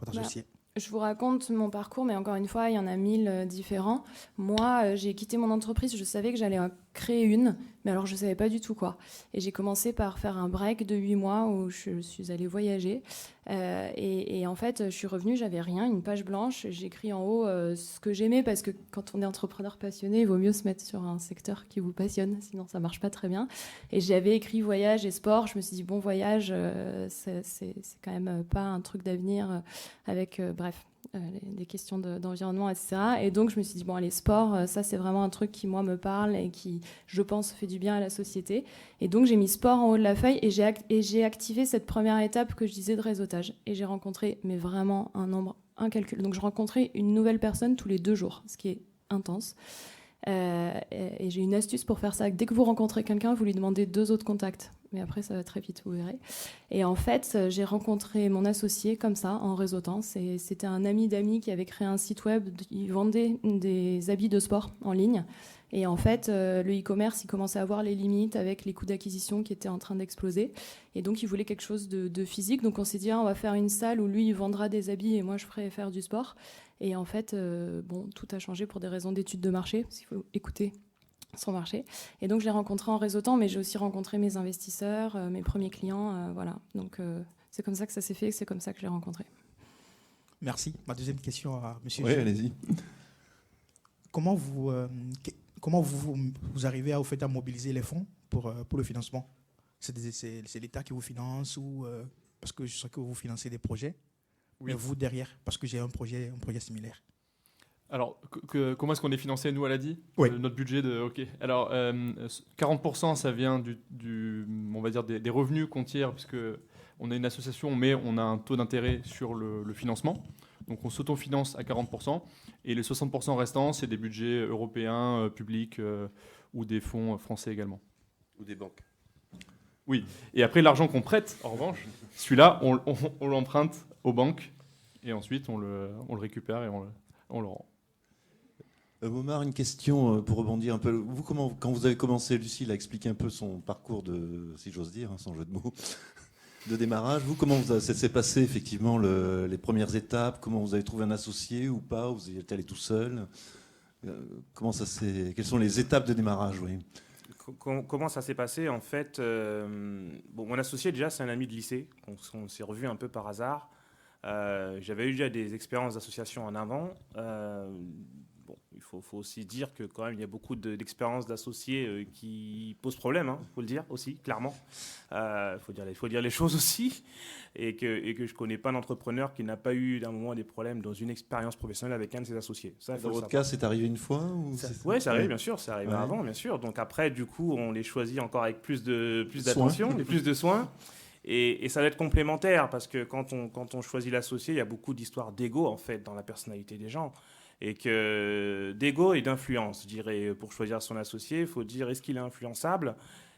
associé? Je vous raconte mon parcours, mais encore une fois, il y en a 1000 différents. Moi, j'ai quitté mon entreprise, je savais que j'allais en créer une, mais alors je ne savais pas du tout quoi. Et j'ai commencé par faire un break de 8 mois où je suis allée voyager. Et en fait, je suis revenue, j'avais rien, une page blanche. J'ai écrit en haut ce que j'aimais, parce que quand on est entrepreneur passionné, il vaut mieux se mettre sur un secteur qui vous passionne, sinon ça ne marche pas très bien. Et j'avais écrit voyage et sport. Je me suis dit, bon, voyage, c'est quand même pas un truc d'avenir avec... des questions d'environnement, etc. Et donc, je me suis dit, bon, allez, sport, ça, c'est vraiment un truc qui, moi, me parle et qui, je pense, fait du bien à la société. Et donc, j'ai mis sport en haut de la feuille et j'ai activé cette première étape que je disais de réseautage. Et j'ai rencontré, mais vraiment, un nombre incalculable. Donc, je rencontrais une nouvelle personne tous les 2 jours, ce qui est intense. Et j'ai une astuce pour faire ça. Dès que vous rencontrez quelqu'un, vous lui demandez 2 autres contacts. Mais après, ça va très vite, vous verrez. Et en fait, j'ai rencontré mon associé comme ça, en réseautant. C'était un ami d'amis qui avait créé un site web. Il vendait des habits de sport en ligne. Et en fait, le e-commerce, il commençait à voir les limites avec les coûts d'acquisition qui étaient en train d'exploser. Et donc, il voulait quelque chose de physique. Donc, on s'est dit, on va faire une salle où lui, il vendra des habits et moi, je ferai faire du sport. Et en fait, tout a changé pour des raisons d'études de marché, parce qu'il faut écouter marché. Et donc, je l'ai rencontré en réseautant, mais j'ai aussi rencontré mes investisseurs, mes premiers clients. Voilà. Donc, c'est comme ça que ça s'est fait et c'est comme ça que je l'ai rencontré. Merci. Ma deuxième question à M. Oui, allez-y. Comment vous arrivez à mobiliser les fonds pour le financement? C'est l'État qui vous finance ou parce que je sais que vous financez des projets, Oui. mais vous derrière, parce que j'ai un projet similaire. Alors, comment est-ce qu'on est financé, nous, à l'ADI? Oui. Notre budget de... OK. Alors, 40%, ça vient on va dire des revenus qu'on tire, puisque on est une association, mais on a un taux d'intérêt sur le financement. Donc, on s'autofinance à 40%. Et les 60% restants, c'est des budgets européens, publics, ou des fonds français également. Ou des banques. Oui. Et après, l'argent qu'on prête, en revanche, celui-là, on l'emprunte aux banques. Et ensuite, on le récupère et on le rend. Momar, une question pour rebondir un peu. Vous, quand vous avez commencé, Lucille a expliqué un peu son parcours si j'ose dire, sans jeu de mots, de démarrage. Vous, comment ça s'est passé effectivement les premières étapes? Comment vous avez trouvé un associé ou pas? Vous êtes allé tout seul? Quelles sont les étapes de démarrage? Oui. Comment ça s'est passé? En fait, mon associé, déjà, c'est un ami de lycée. On s'est revus un peu par hasard. J'avais eu déjà des expériences d'association en avant. Il faut aussi dire que quand même il y a beaucoup d'expériences d'associés qui posent problème, hein, faut le dire aussi clairement. Faut dire les choses aussi, et que je connais pas d'entrepreneur qui n'a pas eu d'un moment des problèmes dans une expérience professionnelle avec un de ses associés. Ça, dans votre cas, c'est arrivé une fois Oui, ça arrive, bien sûr, c'est arrivé avant, bien sûr. Donc après, du coup, on les choisit encore avec plus d'attention et plus de soins. Et ça va être complémentaire parce que quand on choisit l'associé, il y a beaucoup d'histoires d'ego en fait dans la personnalité des gens. Et que d'ego et d'influence, je dirais, pour choisir son associé, il faut dire est-ce qu'il est influençable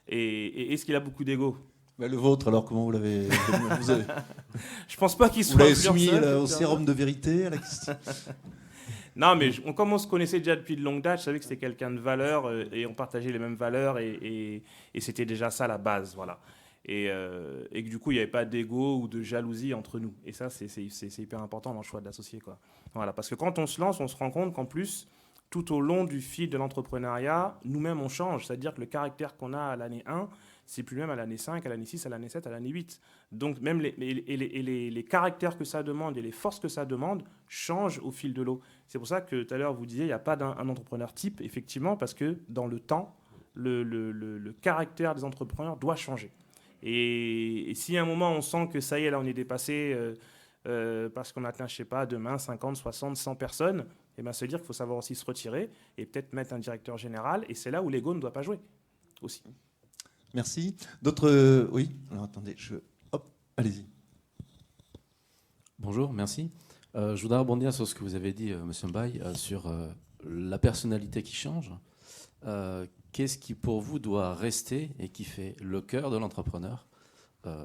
et est-ce qu'il a beaucoup d'ego. Le vôtre, alors, comment vous l'avez... Je pense pas qu'il soit influençable. Vous l'avez soumis au sérum de vérité à la question. Non, mais on se connaissait déjà depuis de longue date. Je savais que c'était quelqu'un de valeur et on partageait les mêmes valeurs et c'était déjà ça la base, voilà. Et que du coup, il n'y avait pas d'ego ou de jalousie entre nous. Et ça, c'est hyper important dans le choix de l'associé, quoi. Voilà, parce que quand on se lance, on se rend compte qu'en plus, tout au long du fil de l'entrepreneuriat, nous-mêmes, on change. C'est-à-dire que le caractère qu'on a à l'année 1, c'est plus le même à l'année 5, à l'année 6, à l'année 7, à l'année 8. Donc même les caractères que ça demande et les forces que ça demande changent au fil de l'eau. C'est pour ça que tout à l'heure, vous disiez, il n'y a pas un entrepreneur type, effectivement, parce que dans le temps, le caractère des entrepreneurs doit changer. Et si à un moment, on sent que ça y est, là, on est dépassé parce qu'on atteint, je sais pas, demain, 50, 60, 100 personnes, et ben, se dire qu'il faut savoir aussi se retirer et peut-être mettre un directeur général. Et c'est là où l'ego ne doit pas jouer aussi. Merci. D'autres... Oui. Alors, attendez, hop, allez-y. Bonjour, merci. Je voudrais rebondir sur ce que vous avez dit, Monsieur Mbaye, sur la personnalité qui change. Qu'est-ce qui, pour vous, doit rester et qui fait le cœur de l'entrepreneur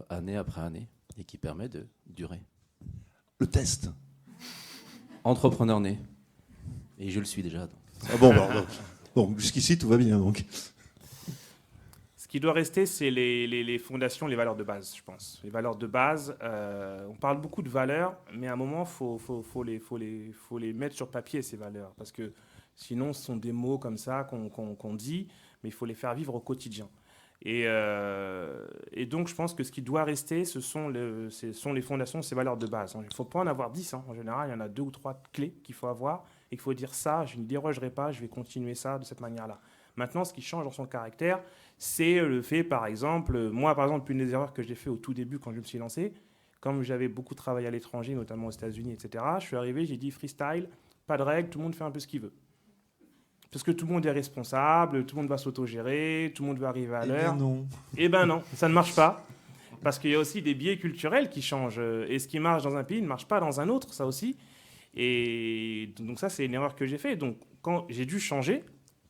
année après année et qui permet de durer? Le test. Entrepreneur né. Et je le suis déjà. Donc. Ah bon, jusqu'ici, tout va bien, donc. Ce qui doit rester, c'est les fondations, les valeurs de base, je pense. Les valeurs de base, on parle beaucoup de valeurs, mais à un moment, faut les mettre sur papier, ces valeurs. Parce que sinon, ce sont des mots comme ça qu'on dit, mais il faut les faire vivre au quotidien. Et donc, je pense que ce qui doit rester, ce sont les fondations, ces valeurs de base. Il ne faut pas en avoir 10. En général, il y en a 2 ou 3 clés qu'il faut avoir. Et qu'il faut dire ça, je ne dérogerai pas, je vais continuer ça de cette manière-là. Maintenant, ce qui change dans son caractère, c'est le fait, par exemple, moi, par exemple, une des erreurs que j'ai fait au tout début quand je me suis lancé, comme j'avais beaucoup travaillé à l'étranger, notamment aux États-Unis, etc., je suis arrivé, j'ai dit freestyle, pas de règles, tout le monde fait un peu ce qu'il veut. Parce que tout le monde est responsable, tout le monde va s'autogérer, tout le monde va arriver à l'heure. Eh ben non, ça ne marche pas. Parce qu'il y a aussi des biais culturels qui changent. Et ce qui marche dans un pays ne marche pas dans un autre, ça aussi. Et donc ça, c'est une erreur que j'ai faite. Donc quand j'ai dû changer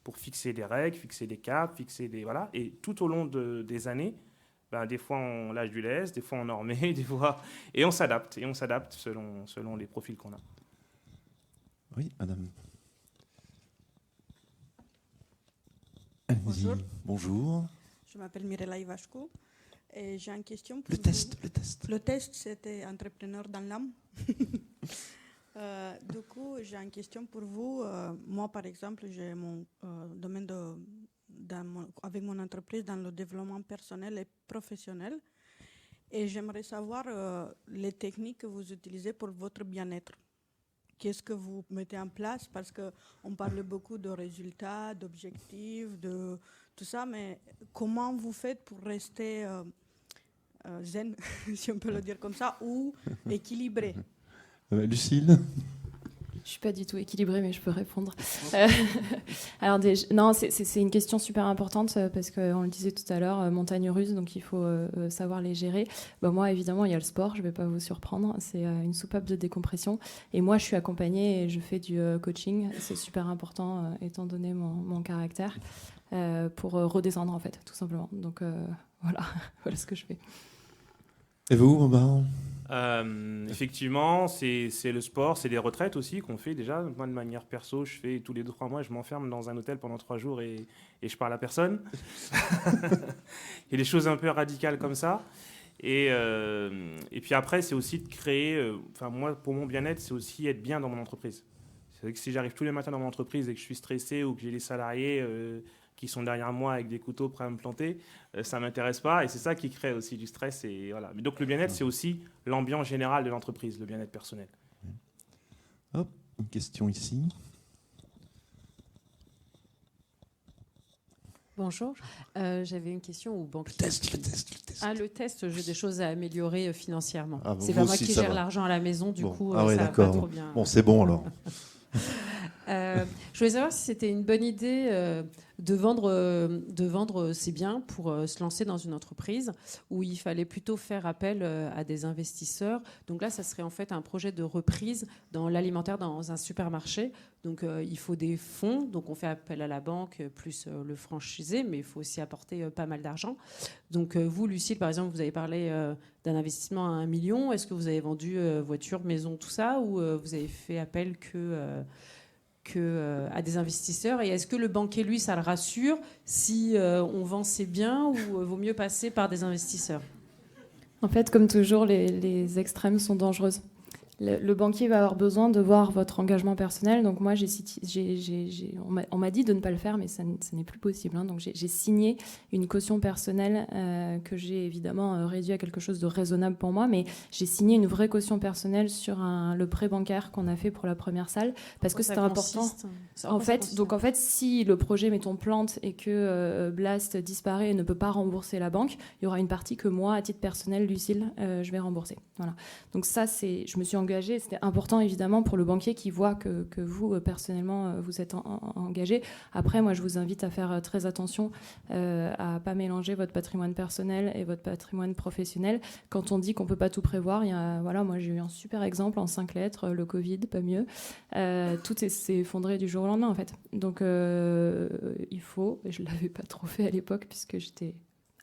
pour fixer des règles, fixer des caps, voilà. Et tout au long des années, des fois on lâche du lest, des fois on en remet, des fois... Et on s'adapte. Et on s'adapte selon les profils qu'on a. Oui, madame. Bonjour. Bonjour. Je m'appelle Mirella Ivashko et j'ai une question pour Le test. Le test, c'était entrepreneur dans l'âme. Du coup, j'ai une question pour vous. Moi, par exemple, j'ai mon domaine avec mon entreprise dans le développement personnel et professionnel. Et j'aimerais savoir les techniques que vous utilisez pour votre bien-être. Qu'est-ce que vous mettez en place? Parce qu'on parle beaucoup de résultats, d'objectifs, de tout ça, mais comment vous faites pour rester zen, si on peut le dire comme ça, ou équilibré? Lucille? Je suis pas du tout équilibrée, mais je peux répondre. Alors, non, c'est une question super importante parce qu'on le disait tout à l'heure, montagne russe, donc il faut savoir les gérer. Moi, évidemment, il y a le sport, je vais pas vous surprendre. C'est une soupape de décompression. Et moi, je suis accompagnée et je fais du coaching. C'est super important, étant donné mon caractère, pour redescendre, en fait, tout simplement. Donc, voilà, voilà ce que je fais. Et vous, Omar? Effectivement, c'est le sport, c'est les retraites aussi qu'on fait déjà. Moi, de manière perso, je fais tous les 2-3 mois, je m'enferme dans un hôtel pendant 3 jours et je parle à personne. Il y a des choses un peu radicales comme ça. Et puis après, c'est aussi de créer... moi, pour mon bien-être, c'est aussi être bien dans mon entreprise. C'est vrai que si j'arrive tous les matins dans mon entreprise et que je suis stressé ou que j'ai les salariés... qui sont derrière moi avec des couteaux prêts à me planter, ça ne m'intéresse pas. Et c'est ça qui crée aussi du stress. Et voilà. Mais donc le bien-être, c'est aussi l'ambiance générale de l'entreprise, le bien-être personnel. Hop, une question ici. Bonjour, j'avais une question au banquier. Le test. Ah, le test, j'ai des choses à améliorer financièrement. Ah, bon, c'est pas moi qui gère l'argent à la maison, du coup, ouais, ça va pas trop bien. Bon, c'est bon alors. Je voulais savoir si c'était une bonne idée de vendre ses biens pour se lancer dans une entreprise où il fallait plutôt faire appel à des investisseurs. Donc là, ça serait en fait un projet de reprise dans l'alimentaire, dans un supermarché. Donc il faut des fonds, donc on fait appel à la banque plus le franchisé, mais il faut aussi apporter pas mal d'argent. Donc vous, Lucille, par exemple, vous avez parlé d'un investissement à 1 million. Est-ce que vous avez vendu voiture, maison, tout ça, ou vous avez fait appel à des investisseurs? Et est-ce que le banquier, lui, ça le rassure si on vend ses biens, ou vaut mieux passer par des investisseurs? En fait, comme toujours, les extrêmes sont dangereuses. Le banquier va avoir besoin de voir votre engagement personnel. Donc moi, on m'a dit de ne pas le faire, mais ça n'est plus possible. Donc j'ai signé une caution personnelle que j'ai évidemment réduit à quelque chose de raisonnable pour moi, mais j'ai signé une vraie caution personnelle sur le prêt bancaire qu'on a fait pour la première salle, parce que c'était important. En fait, si le projet, mettons, plante et que Blast disparaît et ne peut pas rembourser la banque, il y aura une partie que moi, à titre personnel, Lucille, je vais rembourser. Voilà. Donc ça, je me suis engagée. C'était important évidemment pour le banquier qui voit que vous, personnellement, vous êtes engagé. Après, moi, je vous invite à faire très attention à ne pas mélanger votre patrimoine personnel et votre patrimoine professionnel. Quand on dit qu'on ne peut pas tout prévoir, moi j'ai eu un super exemple en 5 lettres, le Covid, pas mieux. Tout s'est effondré du jour au lendemain en fait. Donc il faut, et je ne l'avais pas trop fait à l'époque puisque j'étais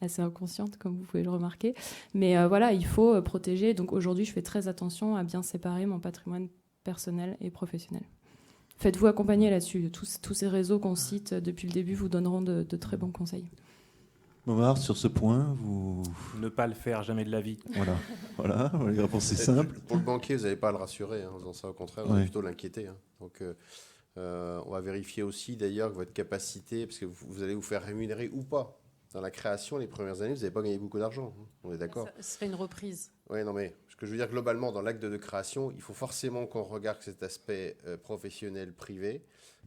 assez inconsciente, comme vous pouvez le remarquer. Mais il faut protéger. Donc aujourd'hui, je fais très attention à bien séparer mon patrimoine personnel et professionnel. Faites-vous accompagner là-dessus. Tous ces réseaux qu'on cite depuis le début vous donneront de très bons conseils. Omar, sur ce point, vous... Ne pas le faire, jamais de la vie. Voilà, les réponses c'est simple. Pour le banquier, vous n'allez pas le rassurer en faisant ça, au contraire, vous allez plutôt l'inquiéter. Donc on va vérifier aussi d'ailleurs que votre capacité, parce que vous allez vous faire rémunérer ou pas. Dans la création, les premières années, vous n'avez pas gagné beaucoup d'argent. On est d'accord? Ce serait une reprise. Oui, non, mais ce que je veux dire globalement, dans l'acte de création, il faut forcément qu'on regarde cet aspect professionnel, privé.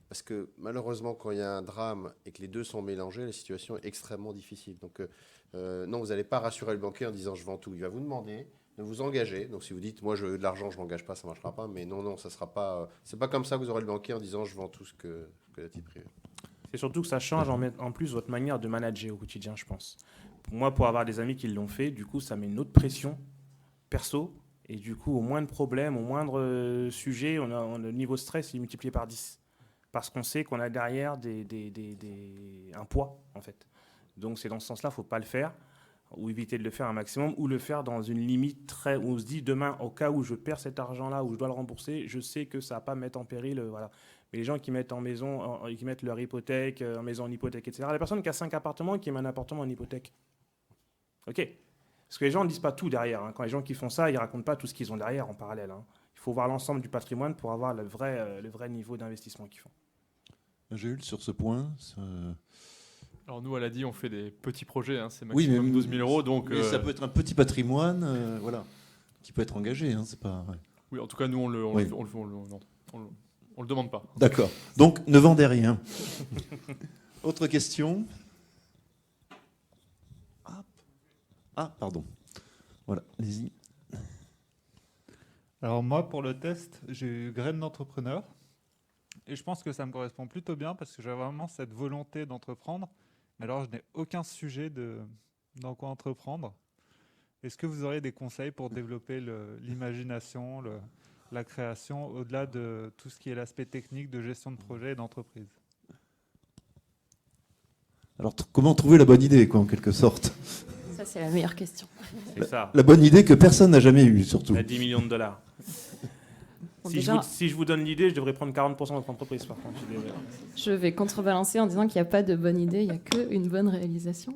Parce que malheureusement, quand il y a un drame et que les deux sont mélangés, la situation est extrêmement difficile. Donc, non, vous n'allez pas rassurer le banquier en disant je vends tout. Il va vous demander de vous engager. Donc, si vous dites moi je veux de l'argent, je ne m'engage pas, ça ne marchera pas. Mais non, ça sera pas. C'est pas comme ça que vous aurez le banquier en disant je vends tout ce que la titre privé. C'est surtout que ça change en plus votre manière de manager au quotidien, je pense. Moi, pour avoir des amis qui l'ont fait, du coup, ça met une autre pression perso. Et du coup, au moindre problème, au moindre sujet, le niveau de stress est multiplié par 10. Parce qu'on sait qu'on a derrière un poids, en fait. Donc, c'est dans ce sens-là, il ne faut pas le faire, ou éviter de le faire un maximum, ou le faire dans une limite où on se dit, demain, au cas où je perds cet argent-là, où je dois le rembourser, je sais que ça ne va pas me mettre en péril, voilà. Mais les gens qui mettent qui mettent leur hypothèque, en maison en hypothèque, etc. La personne qui a 5 appartements et qui met un appartement en hypothèque. OK. Parce que les gens ne disent pas tout derrière. Quand les gens qui font ça, ils ne racontent pas tout ce qu'ils ont derrière en parallèle. Il faut voir l'ensemble du patrimoine pour avoir le vrai niveau d'investissement qu'ils font. Jules, sur ce point, Alors nous, à l'ADI, on fait des petits projets, hein, c'est Oui, maximum mais 12 000 euros. Donc, mais ça peut être un petit patrimoine, voilà, qui peut être engagé. Hein, c'est pas. Ouais. Oui, en tout cas, nous, on le demande pas. D'accord. Donc, ne vendez rien. Autre question? Ah, pardon. Voilà, allez-y. Alors moi, pour le test, j'ai eu graine d'entrepreneur. Et je pense que ça me correspond plutôt bien parce que j'ai vraiment cette volonté d'entreprendre. Mais alors, je n'ai aucun sujet dans quoi entreprendre. Est-ce que vous auriez des conseils pour développer l'imagination, la création, au-delà de tout ce qui est l'aspect technique de gestion de projet et d'entreprise? Alors, comment trouver la bonne idée, quoi, en quelque sorte? Ça, c'est la meilleure question. C'est ça. La bonne idée que personne n'a jamais eue, surtout. À 10 millions de dollars. Bon, si, déjà, si je vous donne l'idée, je devrais prendre 40% de votre entreprise, par contre. je vais contrebalancer en disant qu'il n'y a pas de bonne idée, il n'y a qu'une bonne réalisation.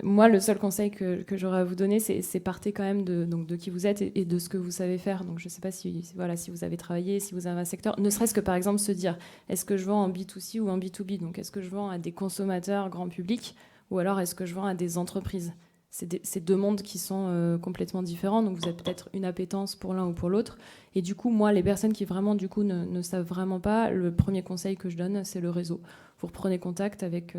Moi, le seul conseil que j'aurais à vous donner, c'est partez quand même de qui vous êtes et de ce que vous savez faire. Donc, je ne sais pas si vous avez travaillé, si vous avez un secteur. Ne serait-ce que, par exemple, se dire, est-ce que je vends en B2C ou en B2B? Donc, est-ce que je vends à des consommateurs grand public ou alors est-ce que je vends à des entreprises? C'est deux mondes qui sont complètement différents. Donc, vous avez peut-être une appétence pour l'un ou pour l'autre. Et du coup, moi, les personnes qui vraiment, du coup, ne savent vraiment pas, le premier conseil que je donne, c'est le réseau. Vous reprenez contact avec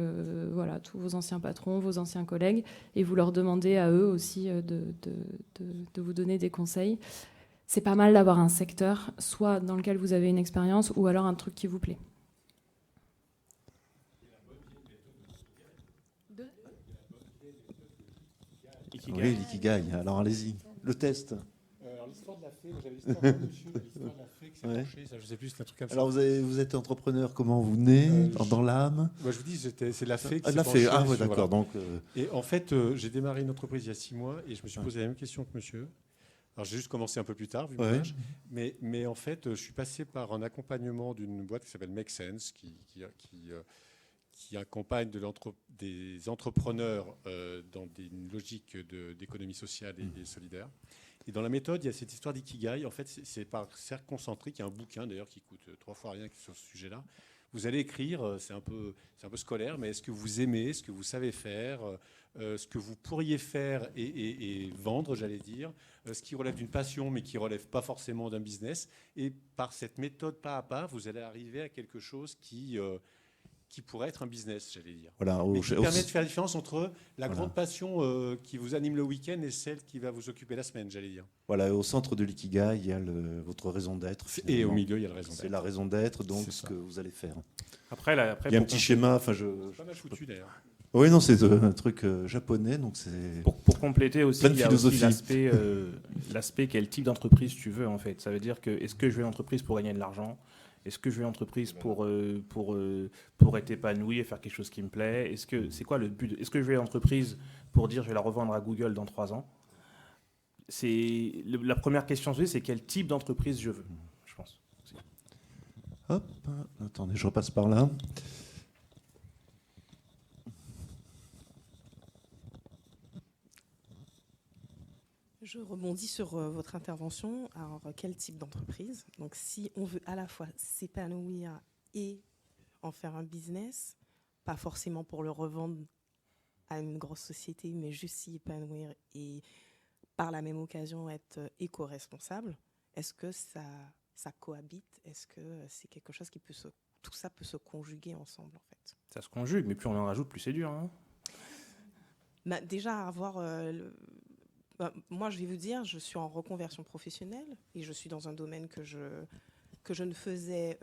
tous vos anciens patrons, vos anciens collègues, et vous leur demandez à eux aussi de vous donner des conseils. C'est pas mal d'avoir un secteur, soit dans lequel vous avez une expérience, ou alors un truc qui vous plaît. Oui, l'ikigai. Alors, allez-y. Le test. L'histoire de la fée, j'avais l'histoire de monsieur, l'histoire de la fée qui s'est penchée, ça, je sais plus, c'est un truc comme ça. Alors, vous êtes entrepreneur, comment vous venez dans l'âme? Moi, je vous dis, c'est la fée qui la s'est fée. penchée. Ah, ouais, d'accord. Voilà. Donc, Et en fait, j'ai démarré une entreprise il y a 6 mois et je me suis posé la même question que monsieur. Alors, j'ai juste commencé un peu plus tard, vu mon âge. Mais en fait, je suis passé par un accompagnement d'une boîte qui s'appelle Make Sense, qui accompagne des entrepreneurs dans une logique d'économie sociale et solidaire. Et dans la méthode, il y a cette histoire d'ikigai. En fait, c'est par cercle concentrique. Il y a un bouquin, d'ailleurs, qui coûte 3 fois rien sur ce sujet-là. Vous allez écrire, c'est un peu scolaire, mais est-ce que vous aimez, ce que vous savez faire, ce que vous pourriez faire et vendre, j'allais dire, ce qui relève d'une passion, mais qui ne relève pas forcément d'un business. Et par cette méthode pas à pas, vous allez arriver à quelque chose qui pourrait être un business, j'allais dire. Voilà, mais qui permet de faire la différence entre la grande passion qui vous anime le week-end et celle qui va vous occuper la semaine, j'allais dire. Voilà, au centre de l'ikigai, il y a votre raison d'être. Et au milieu, il y a la raison d'être. C'est la raison d'être, donc ce que vous allez faire. Après, il y a un petit schéma. Pas mal foutu, d'ailleurs. Oui, non, c'est un truc japonais, donc c'est. Pour compléter aussi, il y a aussi l'aspect quel type d'entreprise tu veux, en fait. Ça veut dire que est-ce que je veux une entreprise pour gagner de l'argent ? Est-ce que je veux une entreprise pour être épanoui et faire quelque chose qui me plaît? C'est quoi le but? Est-ce que je veux une entreprise pour dire je vais la revendre à Google dans 3 ans? La première question, c'est quel type d'entreprise je veux, je pense. Hop, attendez, je repasse par là. Je rebondis sur votre intervention. Alors, quel type d'entreprise? Donc, si on veut à la fois s'épanouir et en faire un business, pas forcément pour le revendre à une grosse société, mais juste s'y épanouir et par la même occasion être éco-responsable, est-ce que ça cohabite? Est-ce que c'est quelque chose qui tout ça peut se conjuguer ensemble, en fait? Ça se conjugue, mais plus on en rajoute, plus c'est dur. Hein. Déjà, avoir... moi, je vais vous dire, je suis en reconversion professionnelle et je suis dans un domaine que je ne faisais,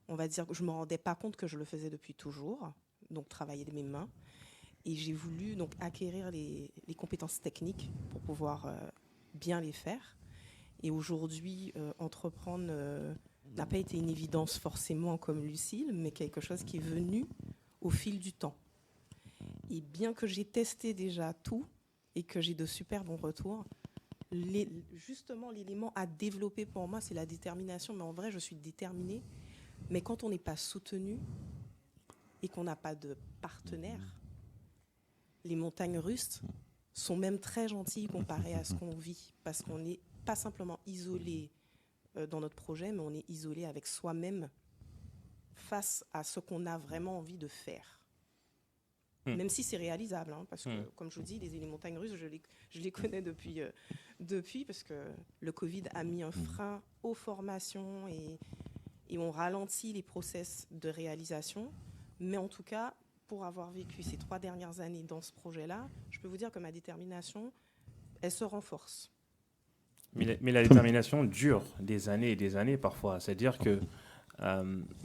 on va dire, je ne me rendais pas compte que je le faisais depuis toujours, donc travailler de mes mains. Et j'ai voulu donc acquérir les compétences techniques pour pouvoir bien les faire. Et aujourd'hui, entreprendre n'a pas été une évidence forcément comme Lucille, mais quelque chose qui est venu au fil du temps. Et bien que j'ai testé déjà tout, et que j'ai de super bons retours. Justement, l'élément à développer pour moi, c'est la détermination. Mais en vrai, je suis déterminée. Mais quand on n'est pas soutenu et qu'on n'a pas de partenaire, les montagnes russes sont même très gentilles comparées à ce qu'on vit. Parce qu'on n'est pas simplement isolé dans notre projet, mais on est isolé avec soi-même face à ce qu'on a vraiment envie de faire. Mm. Même si c'est réalisable, hein, parce que, Mm. comme je vous dis, les montagnes russes, je les connais depuis, parce que le Covid a mis un frein aux formations et on ralentit les process de réalisation. Mais en tout cas, pour avoir vécu ces 3 dernières années dans ce projet-là, je peux vous dire que ma détermination, elle se renforce. Mais la détermination dure des années et des années parfois. C'est-à-dire que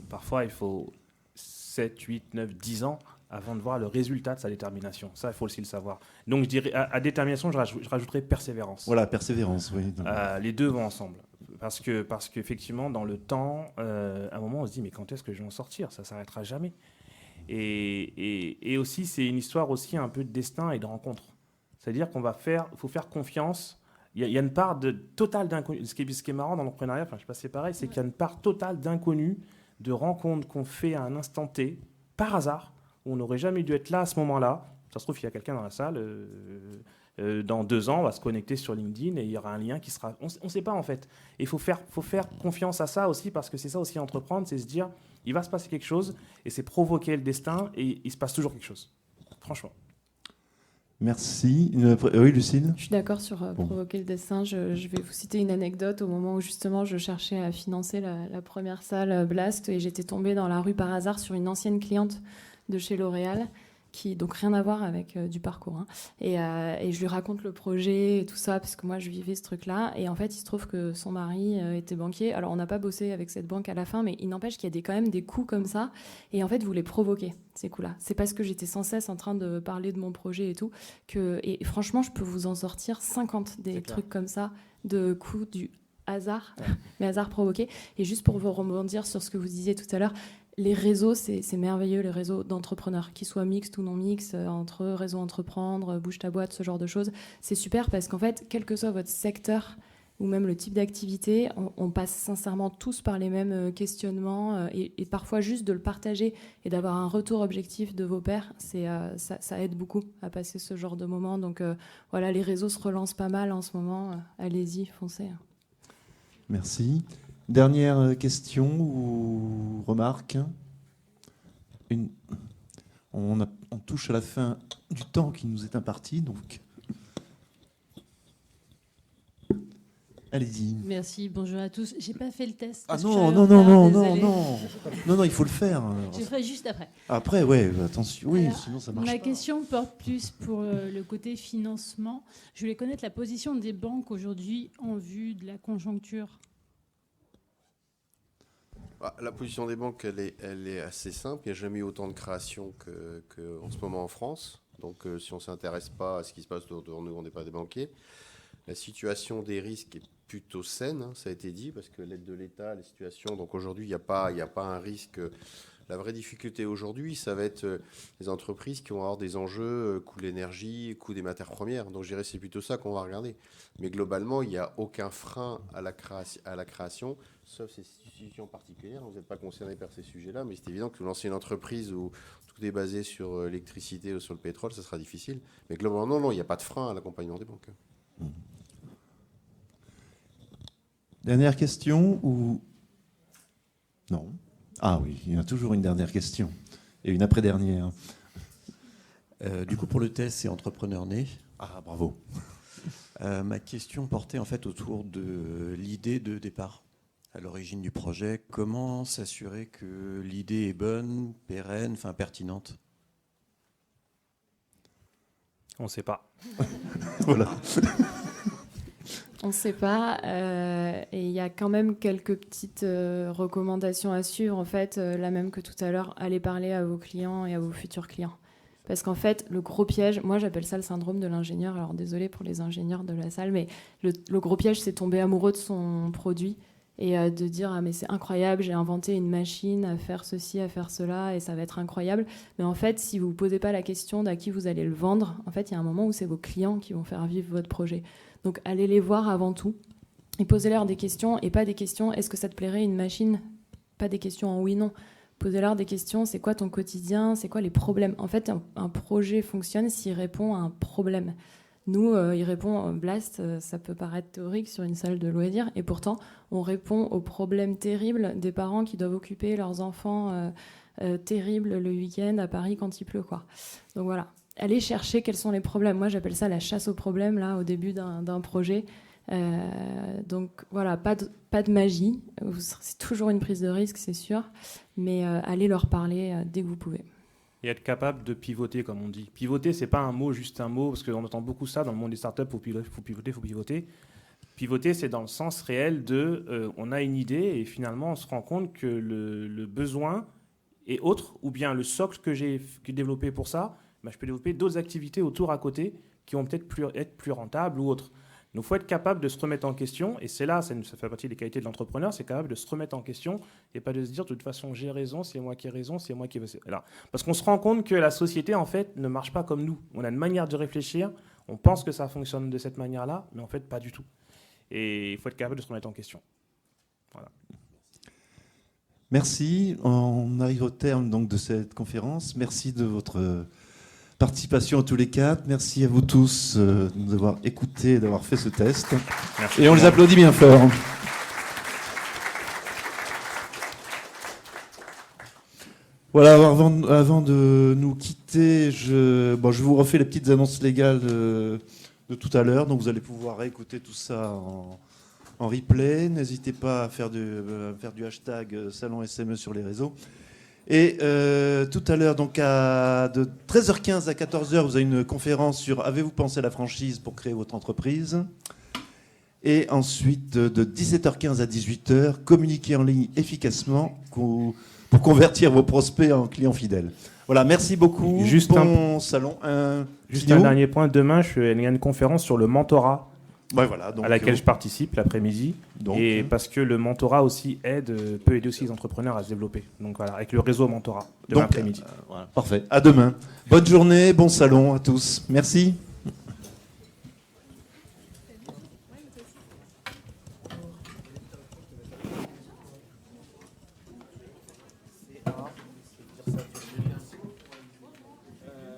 parfois, il faut 7, 8, 9, 10 ans avant de voir le résultat de sa détermination. Ça, il faut aussi le savoir. Donc, je dirais, à détermination, je rajouterais persévérance. Voilà, persévérance, oui. Les deux vont ensemble. Parce qu'effectivement, dans le temps, à un moment, on se dit, mais quand est-ce que je vais en sortir ? Ça ne s'arrêtera jamais. Et aussi, c'est une histoire aussi un peu de destin et de rencontre. C'est-à-dire qu'il faut faire confiance. Il y a une part totale d'inconnu. Ce qui est marrant dans l'entrepreneuriat, je ne sais pas si c'est pareil, c'est qu'il y a une part totale d'inconnu, de rencontres qu'on fait à un instant T, par hasard, où on n'aurait jamais dû être là à ce moment-là. Ça se trouve, il y a quelqu'un dans la salle, dans 2 ans, on va se connecter sur LinkedIn et il y aura un lien qui sera... On ne sait pas en fait. Et il faut faire confiance à ça aussi, parce que c'est ça aussi entreprendre, c'est se dire, il va se passer quelque chose, et c'est provoquer le destin, et il se passe toujours quelque chose. Franchement. Merci. Oui, Lucille ? Je suis d'accord sur provoquer le destin. Je vais vous citer une anecdote au moment où justement je cherchais à financer la première salle Blast et j'étais tombée dans la rue par hasard sur une ancienne cliente de chez L'Oréal donc rien à voir avec du parcours. Hein. Et je lui raconte le projet et tout ça parce que moi je vivais ce truc-là et en fait il se trouve que son mari était banquier. Alors on n'a pas bossé avec cette banque à la fin, mais il n'empêche qu'il y a quand même des coups comme ça et en fait vous les provoquez ces coups-là. C'est parce que j'étais sans cesse en train de parler de mon projet et tout et franchement je peux vous en sortir 50 des trucs comme ça de coups du hasard, mais hasard provoqué. Et juste pour vous rebondir sur ce que vous disiez tout à l'heure. Les réseaux, c'est merveilleux, les réseaux d'entrepreneurs, qu'ils soient mixtes ou non mixtes, entre réseau entreprendre, bouge ta boîte, ce genre de choses. C'est super parce qu'en fait, quel que soit votre secteur ou même le type d'activité, on passe sincèrement tous par les mêmes questionnements et parfois juste de le partager et d'avoir un retour objectif de vos pairs, ça aide beaucoup à passer ce genre de moment. Donc voilà, les réseaux se relancent pas mal en ce moment. Allez-y, foncez. Merci. Dernière question ou remarque ? On touche à la fin du temps qui nous est imparti, donc allez-y. Merci, bonjour à tous. J'ai pas fait le test. Ah parce non, que non, je suis non, en non, retard, non, désolée. non, il faut le faire. Je le ferai juste après. Après, ouais, attention, oui, Alors, sinon ça marche ma pas. question porte plus pour le côté financement. Je voulais connaître la position des banques aujourd'hui en vue de la conjoncture. La position des banques, elle est assez simple. Il n'y a jamais eu autant de création qu'en ce moment en France. Donc, si on ne s'intéresse pas à ce qui se passe autour de nous, on n'est pas des banquiers. La situation des risques est plutôt saine, hein, ça a été dit, parce que l'aide de l'État, les situations... Donc, aujourd'hui, il n'y a pas un risque... La vraie difficulté aujourd'hui, ça va être les entreprises qui vont avoir des enjeux, coût de l'énergie, coût des matières premières. Donc, je dirais que c'est plutôt ça qu'on va regarder. Mais globalement, il n'y a aucun frein à la création, sauf ces institutions particulières. Vous n'êtes pas concerné par ces sujets-là, mais c'est évident que vous lancez une entreprise où tout est basé sur l'électricité ou sur le pétrole, ça sera difficile. Mais globalement, non, il n'y a pas de frein à l'accompagnement des banques. Dernière question ou... Non. Ah oui, il y a toujours une dernière question. Et une après-dernière. Du coup, pour le test, c'est Entrepreneur Né. Ah, bravo. Ma question portait en fait autour de l'idée de départ, à l'origine du projet. Comment s'assurer que l'idée est bonne, pérenne, enfin pertinente ? On ne sait pas. Voilà. On ne sait pas. Et il y a quand même quelques petites recommandations à suivre. En fait, la même que tout à l'heure, allez parler à vos clients et à vos futurs clients. Parce qu'en fait, le gros piège, moi j'appelle ça le syndrome de l'ingénieur. Alors désolé pour les ingénieurs de la salle, mais le gros piège, c'est tomber amoureux de son produit et de dire ah mais c'est incroyable, j'ai inventé une machine à faire ceci, à faire cela et ça va être incroyable. Mais en fait, si vous ne posez pas la question d'à qui vous allez le vendre, en fait, il y a un moment où c'est vos clients qui vont faire vivre votre projet. Donc allez les voir avant tout et posez-leur des questions et pas des questions est-ce que ça te plairait une machine ? Pas des questions en oui non. Posez-leur des questions, c'est quoi ton quotidien ? C'est quoi les problèmes ? En fait, un projet fonctionne s'il répond à un problème. Nous, il répond Blast, ça peut paraître théorique sur une salle de loisirs, et pourtant, on répond aux problèmes terribles des parents qui doivent occuper leurs enfants terribles le week-end à Paris quand il pleut, quoi. Donc voilà, allez chercher quels sont les problèmes. Moi, j'appelle ça la chasse aux problèmes, là, au début d'un projet. Donc voilà, pas de magie. C'est toujours une prise de risque, c'est sûr, mais allez leur parler dès que vous pouvez. Et être capable de pivoter, comme on dit. Pivoter, c'est pas un mot, juste un mot, parce qu'on entend beaucoup ça dans le monde des startups, faut pivoter. Pivoter, c'est dans le sens réel de, on a une idée et finalement on se rend compte que le besoin est autre, ou bien le socle que j'ai développé pour ça, bah, je peux développer d'autres activités autour à côté qui vont peut-être être plus rentables ou autres. Donc il faut être capable de se remettre en question, et c'est là, ça fait partie des qualités de l'entrepreneur, c'est capable de se remettre en question et pas de se dire de toute façon j'ai raison, c'est moi qui ai raison, c'est moi qui veux. Voilà. Parce qu'on se rend compte que la société en fait ne marche pas comme nous. On a une manière de réfléchir, on pense que ça fonctionne de cette manière-là, mais en fait pas du tout. Et il faut être capable de se remettre en question. Voilà. Merci. On arrive au terme donc de cette conférence. Merci de votre participation à tous les quatre. Merci à vous tous de nous avoir écoutés et d'avoir fait ce test. Merci. Et on les applaudit bien fort. Voilà, avant de nous quitter, je vous refais les petites annonces légales de tout à l'heure. Donc vous allez pouvoir réécouter tout ça en replay. N'hésitez pas à faire du hashtag Salon SME sur les réseaux. Et tout à l'heure, donc de 13h15 à 14h, vous avez une conférence sur « Avez-vous pensé à la franchise pour créer votre entreprise ?» Et ensuite, de 17h15 à 18h, « Communiquer en ligne efficacement pour convertir vos prospects en clients fidèles ». Voilà, merci beaucoup. Juste bon salon. Juste un dernier point. Demain, il y a une conférence sur le mentorat. Ouais, voilà, donc, à laquelle je participe l'après-midi, et parce que le mentorat aussi peut aider aussi les entrepreneurs à se développer. Donc voilà, avec le réseau mentorat demain après-midi. Voilà, parfait. À demain. Bonne journée, bon salon à tous. Merci.